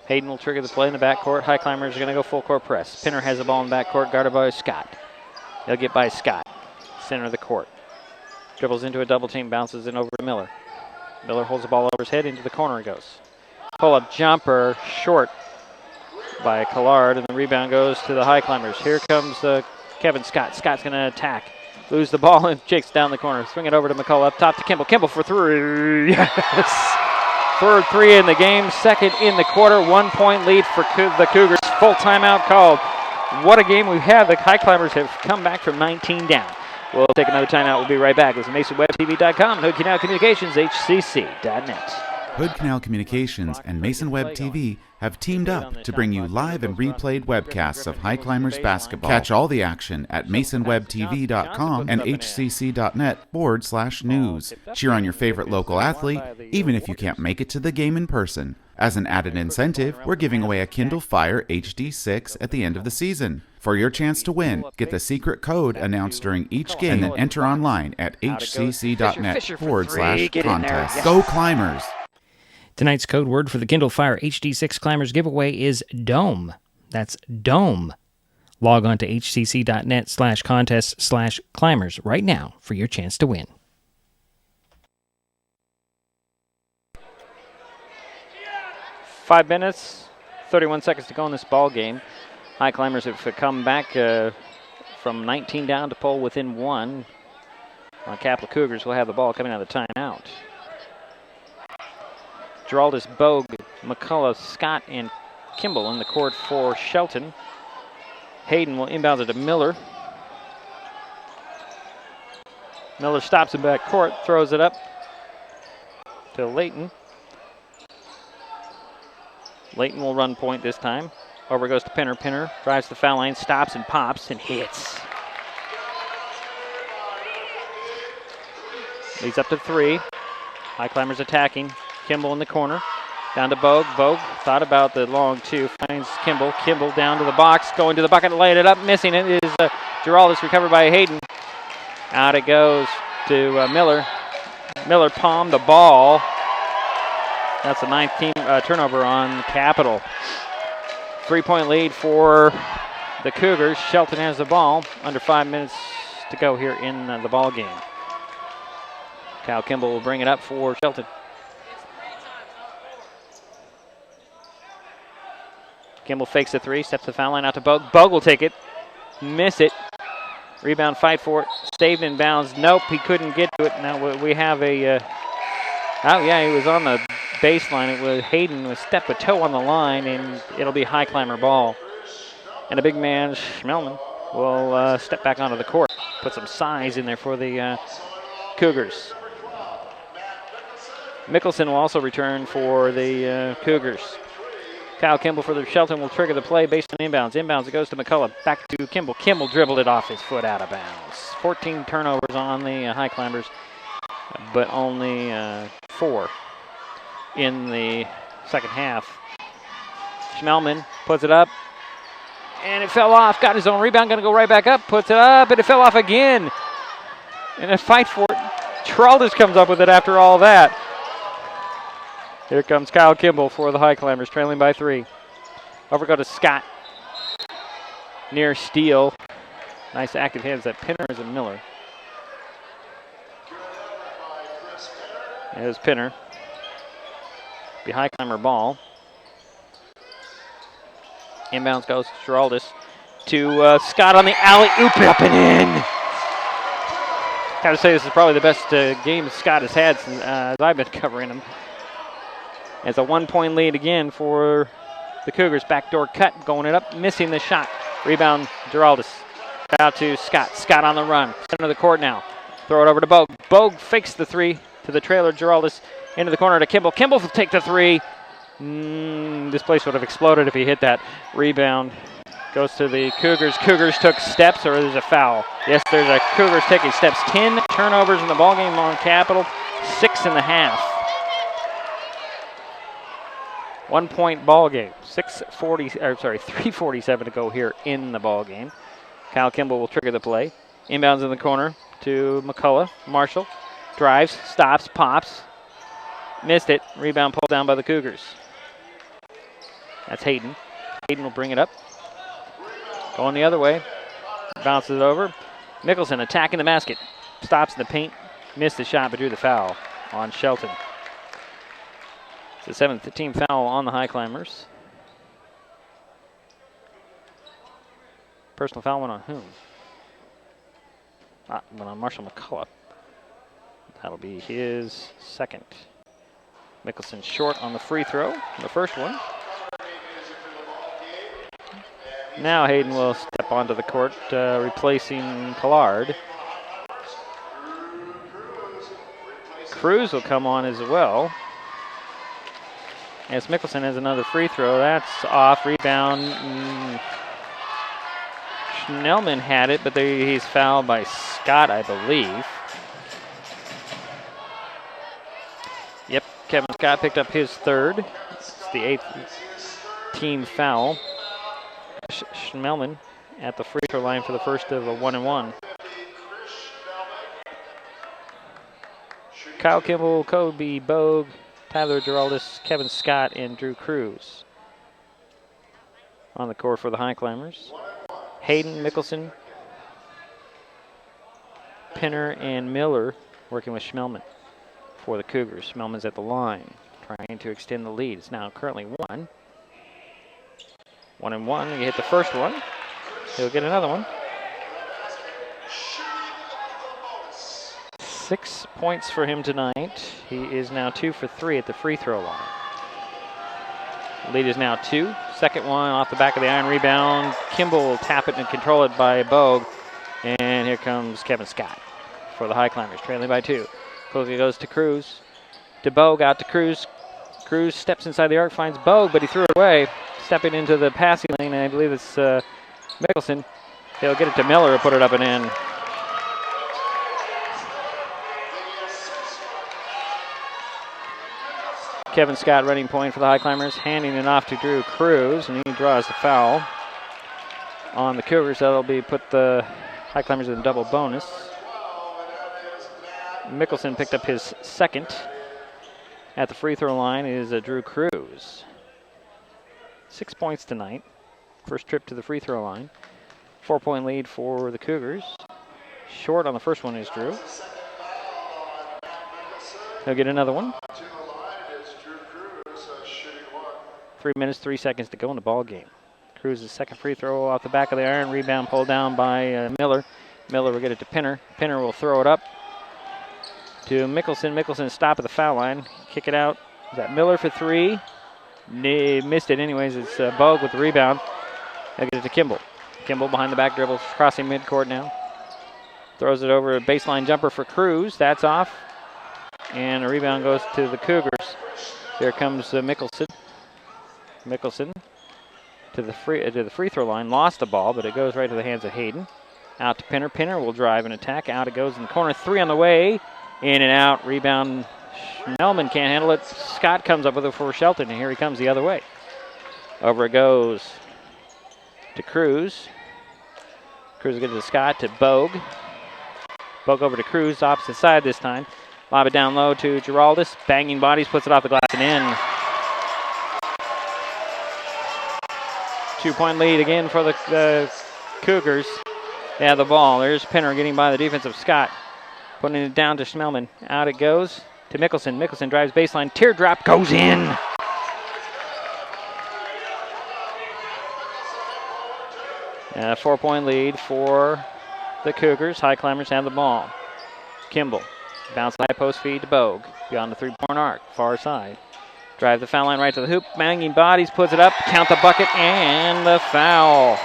Hayden will trigger the play in the backcourt. Highclimbers are going to go full court press. Pinner has the ball in the backcourt, guarded by Scott. He'll get by Scott, center of the court. Dribbles into a double team, bounces in over to Miller. Miller holds the ball over his head, into the corner he goes. Pull-up jumper, short by Collard, and the rebound goes to the Highclimbers. Here comes Kevin Scott. Scott's going to attack. Lose the ball and jakes down the corner. Swing it over to McCullough, up top to Kimball. Kimball for 3. Yes! Third 3 in the game, second in the quarter. 1-point lead for the Cougars. Full timeout called. What a game we've had. The Highclimbers have come back from 19 down. We'll take another timeout. We'll be right back. This is MasonWebTV.com and Hood Canal Communications, HCC.net. Hood Canal Communications and Mason Web TV have teamed up to bring you live and replayed webcasts of Highclimbers basketball. Catch all the action at MasonWebTV.com and HCC.net/news. Cheer on your favorite local athlete, even if you can't make it to the game in person. As an added incentive, we're giving away a Kindle Fire HD6 at the end of the season. For your chance to win, get the secret code announced during each game and then enter online at HCC.net/contest. Go Climbers! Tonight's code word for the Kindle Fire HD6 Climbers giveaway is DOME. That's DOME. Log on to hcc.net/contest/climbers right now for your chance to win. Five minutes, 31 seconds to go in this ball game. Highclimbers have come back from 19 down to pull within 1. Capital Cougars will have the ball coming out of the timeout. Giraldus, Bogue, McCullough, Scott, and Kimball in the court for Shelton. Hayden will inbound it to Miller. Miller stops in back court, throws it up to Layton. Layton will run point this time. Over goes to Pinner. Pinner drives the foul line, stops and pops and hits. Leads up to 3. Highclimbers attacking. Kimball in the corner. Down to Bogue. Bogue thought about the long 2. Finds Kimball. Kimball down to the box. Going to the bucket. Laying it up. Missing it is Giraldus, recovered by Hayden. Out it goes to Miller. Miller palmed the ball. That's a 9th team turnover on Capital. 3-point lead for the Cougars. Shelton has the ball. Under 5 minutes to go here in the ball game. Kyle Kimball will bring it up for Shelton. Kimball fakes the 3, steps the foul line out to Bogue. Bogue will take it. Miss it. Rebound, fight for it. Saved in bounds. Nope, he couldn't get to it. Now we have a... oh, yeah, he was on the baseline. It was Hayden with step with toe on the line, and it'll be Highclimber ball. And a big man, Schmelman, will step back onto the court. Put some size in there for the Cougars. Mickelson will also return for the Cougars. Kyle Kimball for the Shelton will trigger the play based on inbounds. Inbounds, it goes to McCullough. Back to Kimball. Kimball dribbled it off his foot out of bounds. 14 turnovers on the Highclimbers, but only 4 in the second half. Schmelman puts it up, and it fell off. Got his own rebound, going to go right back up. Puts it up, and it fell off again. In a fight for it, Geraldus comes up with it after all that. Here comes Kyle Kimball for the Highclimbers, trailing by 3. Over go to Scott. Near steal. Nice active hands. That Pinner is a Miller. There's Pinner. The Highclimber ball. Inbounds goes to Geraldus. To Scott on the alley-oop, up and in. Got to say, this is probably the best game Scott has had since I've been covering him. It's a 1-point lead again for the Cougars. Backdoor cut, going it up, missing the shot. Rebound, Geraldus. Out to Scott. Scott on the run. Center of the court now. Throw it over to Bogue. Bogue fakes the 3 to the trailer. Geraldus into the corner to Kimball. Kimball will take the 3. This place would have exploded if he hit that. Rebound goes to the Cougars. Cougars took steps, or there's a foul. Yes, there's a Cougars taking steps. 10 turnovers in the ballgame on Capital. 6.5. 1-point ball game. 3:47 to go here in the ball game. Kyle Kimball will trigger the play. Inbounds in the corner to McCullough. Marshall drives, stops, pops. Missed it. Rebound pulled down by the Cougars. That's Hayden. Hayden will bring it up. Going the other way. Bounces it over. Mickelson attacking the basket. Stops in the paint. Missed the shot but drew the foul on Shelton. It's the 7th team foul on the Highclimbers. Personal foul went on whom? Went on Marshall McCullough. That'll be his second. Mickelson short on the free throw, the first one. Now Hayden will step onto the court, replacing Collard. Cruz will come on as well. As Mickelson has another free throw, that's off. Rebound. Schnellman had it, but he's fouled by Scott, I believe. Yep, Kevin Scott picked up his third. It's the 8th team foul. Schnellman at the free throw line for the first of a 1-and-1. Kyle Kimball, Kobe Bogue, Tyler Geraldus, Kevin Scott, and Drew Cruz on the court for the Highclimbers. Hayden, Mickelson, Pinner, and Miller working with Schmelman for the Cougars. Schmelman's at the line, trying to extend the lead. It's now currently 1. 1-and-1. He hit the first one. He'll get another one. 6 points for him tonight. He is now 2 for 3 at the free throw line. Lead is now 2. Second one off the back of the iron. Rebound. Kimball will tap it and control it by Bogue. And here comes Kevin Scott for the Highclimbers, trailing by 2. Closely goes to Cruz. To Bogue, out to Cruz. Cruz steps inside the arc, finds Bogue, but he threw it away. Stepping into the passing lane, and I believe it's Mickelson. He'll get it to Miller and put it up and in. Kevin Scott running point for the Highclimbers, handing it off to Drew Cruz, and he draws the foul on the Cougars. That'll be put the Highclimbers in double bonus. Mickelson picked up his second. At the free throw line is Drew Cruz. 6 points tonight. First trip to the free throw line. 4-point lead for the Cougars. Short on the first one is Drew. He'll get another one. 3 minutes, 3 seconds to go in the ball game. Cruz's second free throw off the back of the iron. Rebound pulled down by Miller. Miller will get it to Pinner. Pinner will throw it up to Mickelson. Mickelson stop at the foul line. Kick it out. Is that Miller for 3? Missed it anyways. It's Bogue with the rebound. They'll get it to Kimball. Kimball behind the back dribble, crossing midcourt now. Throws it over a baseline jumper for Cruz. That's off. And a rebound goes to the Cougars. Here comes Mickelson. Mickelson to the free throw line. Lost the ball, but it goes right to the hands of Hayden. Out to Pinner. Pinner will drive and attack. Out it goes in the corner. 3 on the way. In and out. Rebound Schnellman can't handle it. Scott comes up with it for Shelton, and here he comes the other way. Over it goes to Cruz. Cruz gives it to Scott, to Bogue. Bogue over to Cruz, opposite side this time. Lob it down low to Giraldis. Banging bodies, puts it off the glass and in. 2-point lead again for the Cougars. They have the ball. There's Pinner getting by the defensive Scott. Putting it down to Schmelman. Out it goes to Mickelson. Mickelson drives baseline. Teardrop goes in. And a 4-point lead for the Cougars. Highclimbers have the ball. Kimball. Bounce high post feed to Bogue. Beyond the 3-point arc. Far side. Drive the foul line right to the hoop. Banging bodies. Puts it up. Count the bucket. And the foul.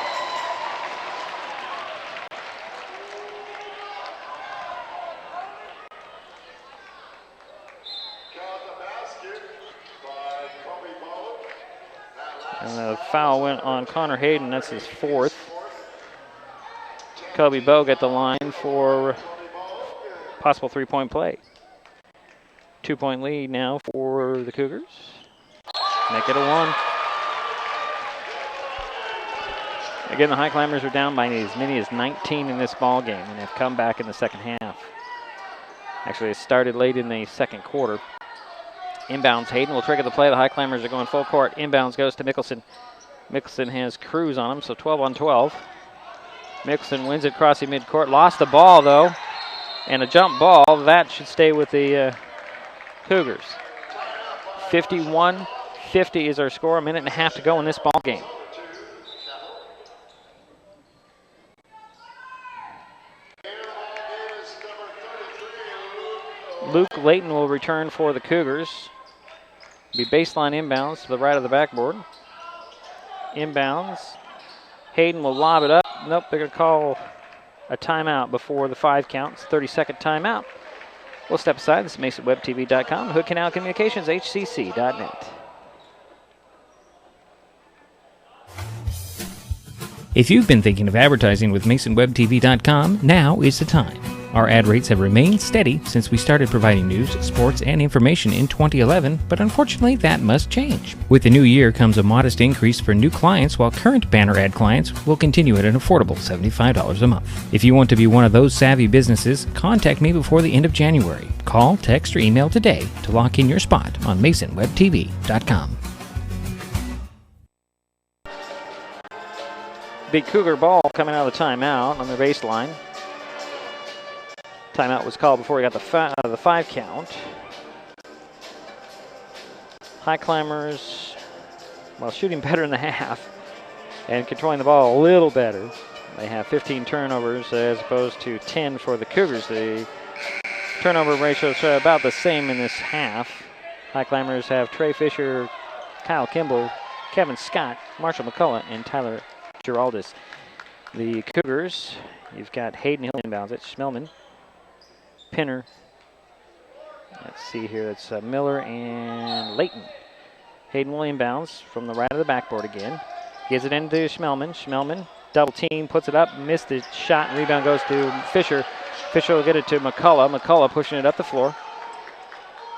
And the foul went on Connor Hayden. That's his 4th. Kobe Bogue at the line for possible 3-point play. 2-point lead now for the Cougars. Make it a 1. Again, the Highclimbers are down by as many as 19 in this ball game and have come back in the second half. Actually, it started late in the second quarter. Inbounds, Hayden will trigger the play. The Highclimbers are going full court. Inbounds goes to Mickelson. Mickelson has Cruz on him, so 12 on 12. Mickelson wins it crossing midcourt. Lost the ball, though, and a jump ball. That should stay with the Cougars. 51-50 is our score. A minute and a half to go in this ball game. Luke Layton will return for the Cougars. Be baseline inbounds to the right of the backboard. Inbounds. Hayden will lob it up. Nope, they're going to call a timeout before the 5 counts. 30-second timeout. We'll step aside. This is MasonWebTV.com. Hood Canal Communications, HCC.net. If you've been thinking of advertising with MasonWebTV.com, now is the time. Our ad rates have remained steady since we started providing news, sports, and information in 2011, but unfortunately that must change. With the new year comes a modest increase for new clients, while current banner ad clients will continue at an affordable $75 a month. If you want to be one of those savvy businesses, contact me before the end of January. Call, text, or email today to lock in your spot on MasonWebTV.com. Big Cougar ball coming out of the timeout on the baseline. Timeout was called before he got the 5 count. Highclimbers, well, shooting better in the half and controlling the ball a little better. They have 15 turnovers as opposed to 10 for the Cougars. The turnover ratio is about the same in this half. Highclimbers have Trey Fisher, Kyle Kimball, Kevin Scott, Marshall McCullough, and Tyler Giraldis. The Cougars, you've got Hayden Hill inbounds it, Schmelman, Pinner. Let's see here, that's Miller and Layton. Hayden will inbounds from the right of the backboard again. Gives it into Schmelman. Schmelman, double team, puts it up, missed the shot, and rebound goes to Fisher. Fisher will get it to McCullough. McCullough pushing it up the floor.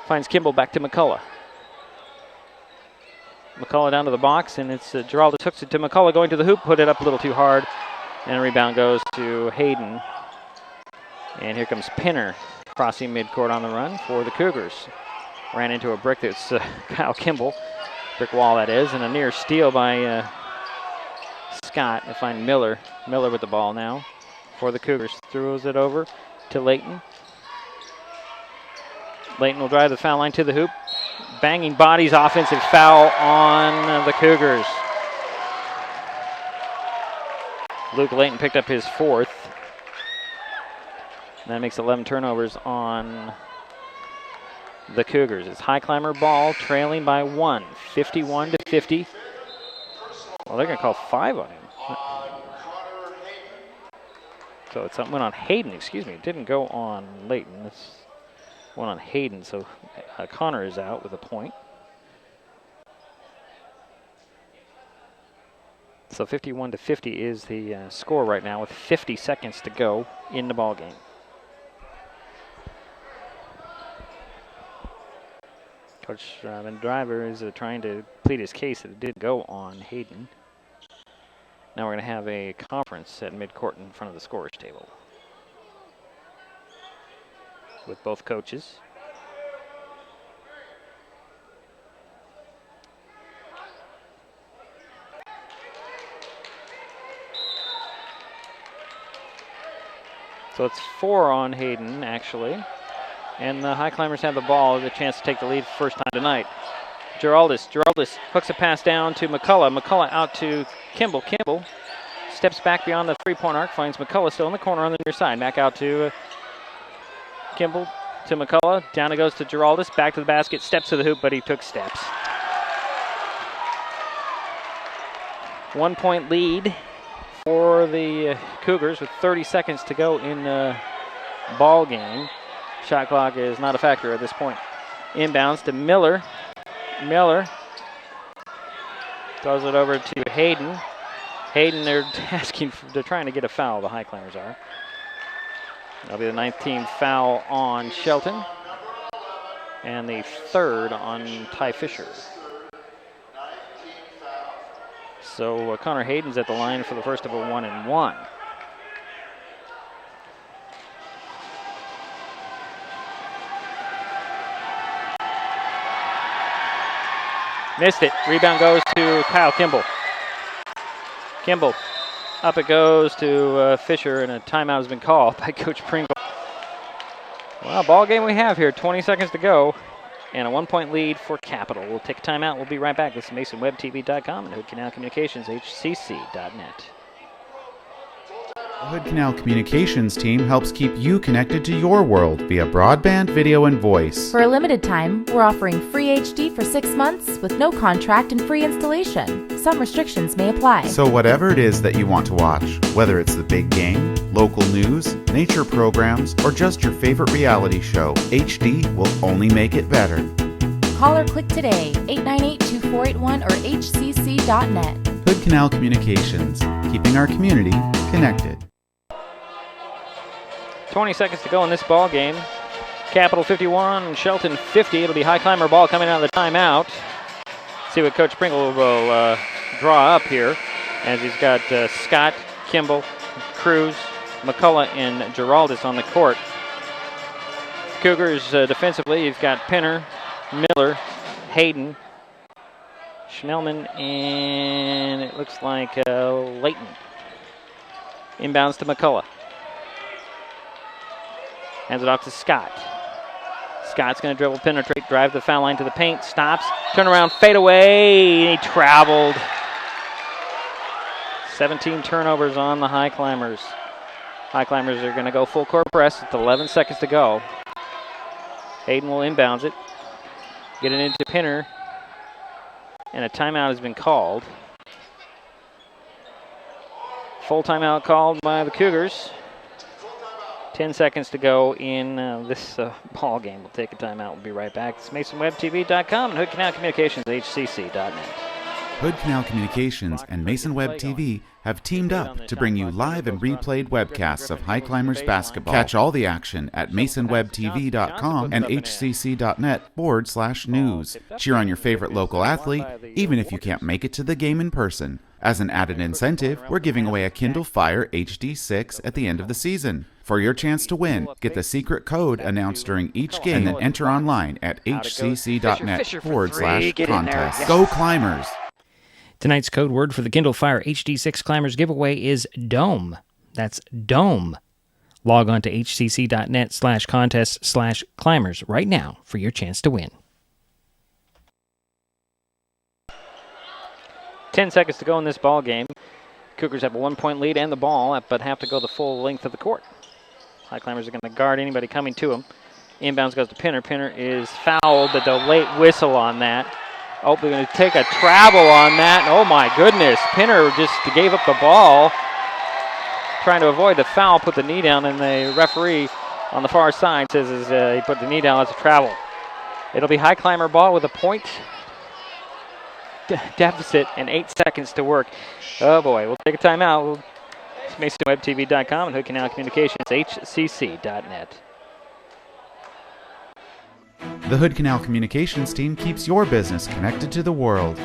Finds Kimball back to McCullough. McCullough down to the box, and it's Giraldis hooks it to McCullough going to the hoop, put it up a little too hard, and a rebound goes to Hayden. And here comes Pinner crossing midcourt on the run for the Cougars. Ran into a brick that's Kyle Kimball, brick wall that is, and a near steal by Scott to find Miller. Miller with the ball now for the Cougars. Throws it over to Layton. Layton will drive the foul line to the hoop. Banging bodies, offensive foul on the Cougars. Luke Layton picked up his 4th. That makes 11 turnovers on the Cougars. It's Highclimber ball, trailing by 1, 51-50. Well, they're going to call 5 on him. So it's went on Hayden, excuse me. It didn't go on Layton. It's went on Hayden, so Connor is out with a point. So 51-50 is the score right now with 50 seconds to go in the ball game. Coach Van Driver is trying to plead his case that it did go on Hayden. Now we're going to have a conference at midcourt in front of the scorer's table with both coaches. So it's 4 on Hayden, actually. And the Highclimbers have the ball, the chance to take the lead first time tonight. Giraldus hooks a pass down to McCullough. McCullough out to Kimball. Kimball steps back beyond the three-point arc, finds McCullough still in the corner on the near side. Back out to Kimball, to McCullough. Down it goes to Giraldus, back to the basket, steps to the hoop, but he took steps. 1 point lead for the Cougars with 30 seconds to go in the ball game. Shot clock is not a factor at this point. Inbounds to Miller. Miller throws it over to Hayden. Hayden, they're trying to get a foul, the Highclimbers are. That'll be the 19th foul on Shelton and the 3rd on Ty Fisher. So Connor Hayden's at the line for the first of a 1-and-1. Missed it. Rebound goes to Kyle Kimball. Kimball. Up it goes to Fisher, and a timeout has been called by Coach Pringle. Well, ball game we have here. 20 seconds to go, and a 1 point lead for Capital. We'll take a timeout. We'll be right back. This is MasonWebTV.com and Hood Canal Communications, HCC.net. The Hood Canal Communications team helps keep you connected to your world via broadband, video, and voice. For a limited time, we're offering free HD for 6 months with no contract and free installation. Some restrictions may apply. So whatever it is that you want to watch, whether it's the big game, local news, nature programs, or just your favorite reality show, HD will only make it better. Call or click today, 898-2481 or hcc.net. Hood Canal Communications, keeping our community connected. 20 seconds to go in this ball game. Capital 51, Shelton 50. It'll be Highclimber ball coming out of the timeout. See what Coach Pringle will draw up here, as he's got Scott, Kimball, Cruz, McCullough, and Giraldus on the court. Cougars defensively, you've got Pinner, Miller, Hayden, Schnellman, and it looks like Layton. Inbounds to McCullough. Hands it off to Scott. Scott's going to dribble, penetrate, drive the foul line to the paint, stops, turn around, fade away, and he traveled. 17 turnovers on the Highclimbers. Highclimbers are going to go full court press with 11 seconds to go. Hayden will inbounds it. Get it into Pinner. And a timeout has been called. Full timeout called by the Cougars. 10 seconds to go in this ball game. We'll take a timeout. We'll be right back. It's MasonWebTV.com and Hood Canal Communications, HCC.net. Hood Canal Communications and Mason Web TV have teamed up to bring you live and replayed webcasts of Highclimbers basketball. Catch all the action at MasonWebTV.com and HCC.net/news. Cheer on your favorite local athlete, even if you can't make it to the game in person. As an added incentive, we're giving away a Kindle Fire HD6 at the end of the season. For your chance to win, get the secret code announced during each game and then enter online at hcc.net/contest. Go Climbers! Tonight's code word for the Kindle Fire HD6 Climbers giveaway is DOME. That's DOME. Log on to hcc.net/contest/climbers right now for your chance to win. 10 seconds to go in this ball game. Cougars have a 1 point lead and the ball, but have to go the full length of the court. Highclimbers are going to guard anybody coming to them. Inbounds goes to Pinner. Pinner is fouled, but the late whistle on that. Oh, they're going to take a travel on that. Oh, my goodness. Pinner just gave up the ball. Trying to avoid the foul, put the knee down, and the referee on the far side says he put the knee down as a travel. It'll be Highclimber ball with a point deficit and 8 seconds to work. Oh, boy. We'll take a timeout. It's MasonWebTV.com and Hood Canal Communications, HCC.net. The Hood Canal Communications team keeps your business connected to the world.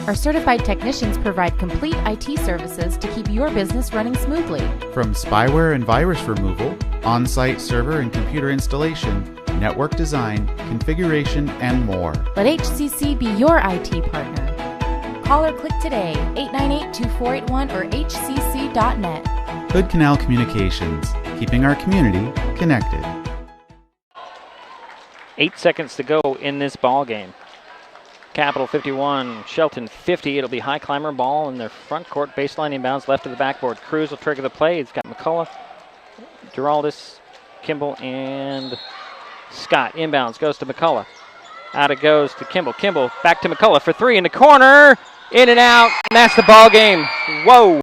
Our certified technicians provide complete IT services to keep your business running smoothly. From spyware and virus removal, on-site server and computer installation, network design, configuration, and more. Let HCC be your IT partner. Call or click today, 898-2481 or hcc.net. Hood Canal Communications, keeping our community connected. 8 seconds to go in this ball game. Capital 51, Shelton 50. It'll be Highclimber ball in their front court. Baseline inbounds left of the backboard. Cruz will trigger the play. He's got McCullough, Geraldus, Kimball, and Scott. Inbounds goes to McCullough. Out it goes to Kimball. Kimball back to McCullough for three in the corner. In and out, and that's the ball game. Whoa.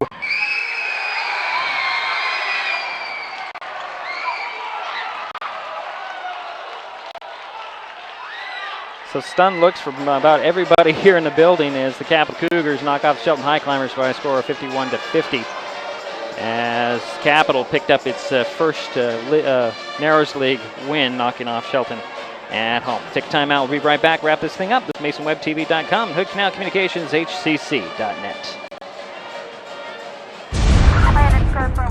So stunned looks from about everybody here in the building as the Capital Cougars knock off Shelton Highclimbers by a score of 51-50. As Capital picked up its first Narrows League win, knocking off Shelton at home. Take a timeout. We'll be right back. Wrap this thing up with MasonWebTV.com, Hood Canal Communications, HCC.net.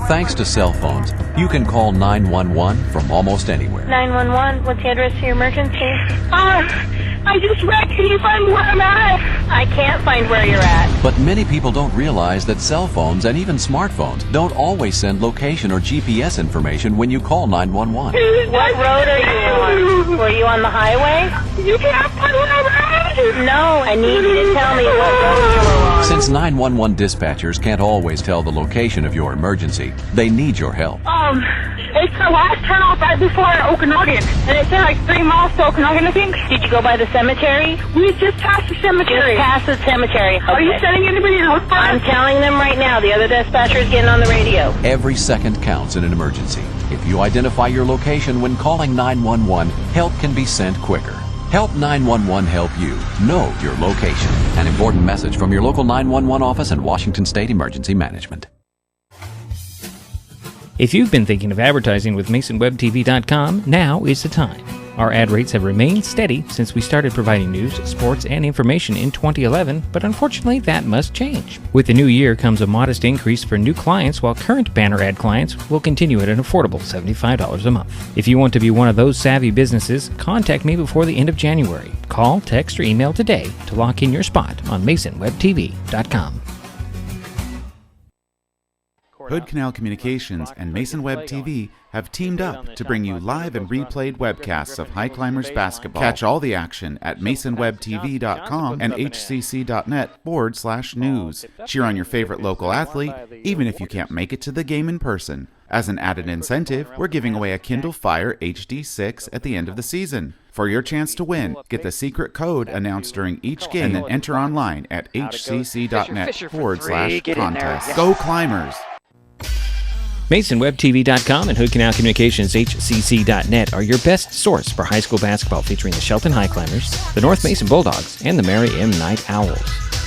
Thanks to cell phones, you can call 911 from almost anywhere. 911, what's the address to your emergency? I just wrecked. Can you find where I'm at? I can't find where you're at. But many people don't realize that cell phones and even smartphones don't always send location or GPS information when you call 911. What road are you on? Were you on the highway? You can't find where I'm at. No, I need you to tell me what road you were on. Since 911 dispatchers can't always tell the location of your emergency, they need your help. It's the last turnoff right before Okanagan, and it's in like 3 miles to Okanagan, I think. Did you go by the cemetery? We just passed the cemetery. Just past the cemetery. Okay. Are you sending anybody to look for us? I'm telling them right now. The other dispatcher is getting on the radio. Every second counts in an emergency. If you identify your location when calling 911, help can be sent quicker. Help 911 help you know your location. An important message from your local 911 office and Washington State Emergency Management. If you've been thinking of advertising with MasonWebTV.com, now is the time. Our ad rates have remained steady since we started providing news, sports, and information in 2011, but unfortunately that must change. With the new year comes a modest increase for new clients, while current banner ad clients will continue at an affordable $75 a month. If you want to be one of those savvy businesses, contact me before the end of January. Call, text, or email today to lock in your spot on MasonWebTV.com. Hood Canal Communications and Mason Web TV have teamed up to bring you live and replayed webcasts of Highclimbers basketball. Catch all the action at MasonWebTV.com and HCC.net/news. Cheer on your favorite local athlete, even if you can't make it to the game in person. As an added incentive, we're giving away a Kindle Fire HD6 at the end of the season. For your chance to win, get the secret code announced during each game and then enter online at hcc.net/contest. Go Climbers! MasonWebTV.com and Hood Canal Communications HCC.net are your best source for high school basketball featuring the Shelton Highclimbers, the North Mason Bulldogs, and the Mary M. Night Owls.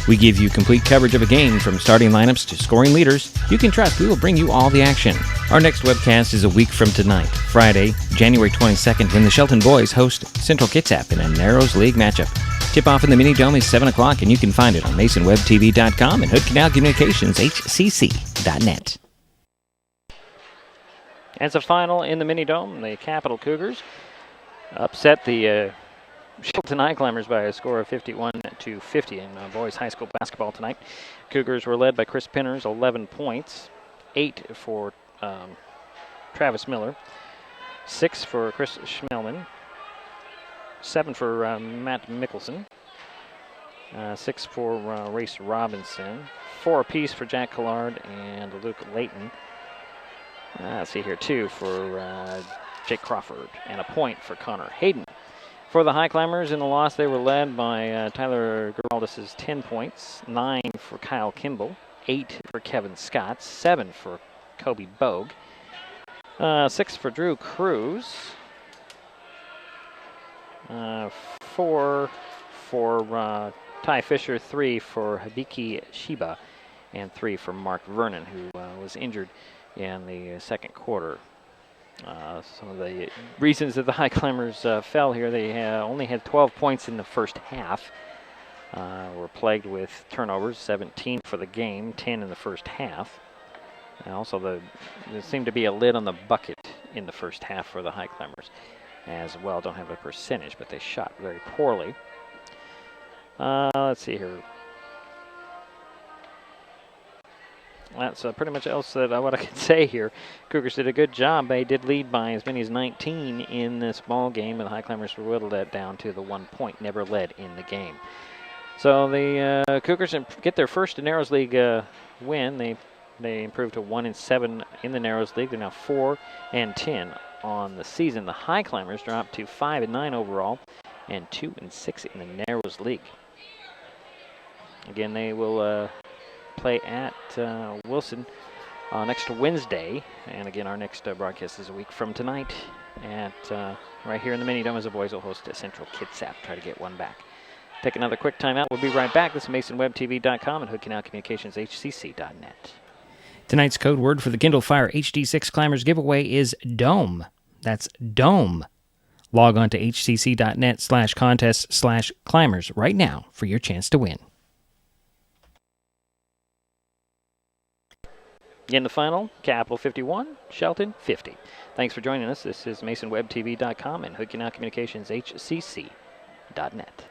We give you complete coverage of a game from starting lineups to scoring leaders. You can trust we will bring you all the action. Our next webcast is a week from tonight, Friday, January 22nd, when the Shelton boys host Central Kitsap in a Narrows League matchup. Tip-off in the Mini Dome is 7 o'clock, and you can find it on MasonWebTV.com and Hood Canal Communications HCC.net. As a final in the Mini Dome, the Capital Cougars upset the Shelton Highclimbers by a score of 51-50 in boys high school basketball tonight. Cougars were led by Chris Pinners, 11 points, 8 for Travis Miller, 6 for Chris Schmelman, 7 for Matt Mickelson, 6 for Race Robinson, 4 apiece for Jack Collard and Luke Layton. Let's see here, 2 for Jake Crawford and a point for Connor Hayden. For the Highclimbers in the loss, they were led by Tyler Geraldus' 10 points, 9 for Kyle Kimball, 8 for Kevin Scott, 7 for Kobe Bogue, 6 for Drew Cruz, 4 for Ty Fisher, 3 for Hibiki Shiba, and 3 for Mark Vernon, who was injured in the second quarter. Some of the reasons that the Highclimbers fell here, they only had 12 points in the first half. Were plagued with turnovers, 17 for the game, 10 in the first half. And also, there seemed to be a lid on the bucket in the first half for the Highclimbers as well. Don't have a percentage, but they shot very poorly. Let's see here. That's pretty much else that what I can say here. Cougars did a good job. They did lead by as many as 19 in this ball game, and the Highclimbers were whittled that down to the 1 point, never led in the game. So the Cougars get their first Narrows League win. They improved to 1-7 in the Narrows League. They're now 4-10 on the season. The Highclimbers dropped to 5-9 overall and 2-6 in the Narrows League. Again, they will play at Wilson next Wednesday, and again, our next broadcast is a week from tonight at right here in the Mini Dome as the boys will host a Central Kitsap. Try to get one back. Take another quick timeout. We'll be right back. This is MasonWebTV.com and HookieNowCommunicationsHCC.net. Tonight's code word for the Kindle Fire HD6 Climbers giveaway is DOME. That's DOME. Log on to hcc.net/contest/climbers right now for your chance to win. In the final, Capital 51, Shelton 50. Thanks for joining us. This is MasonWebTV.com and HookieNowCommunicationsHCC.net.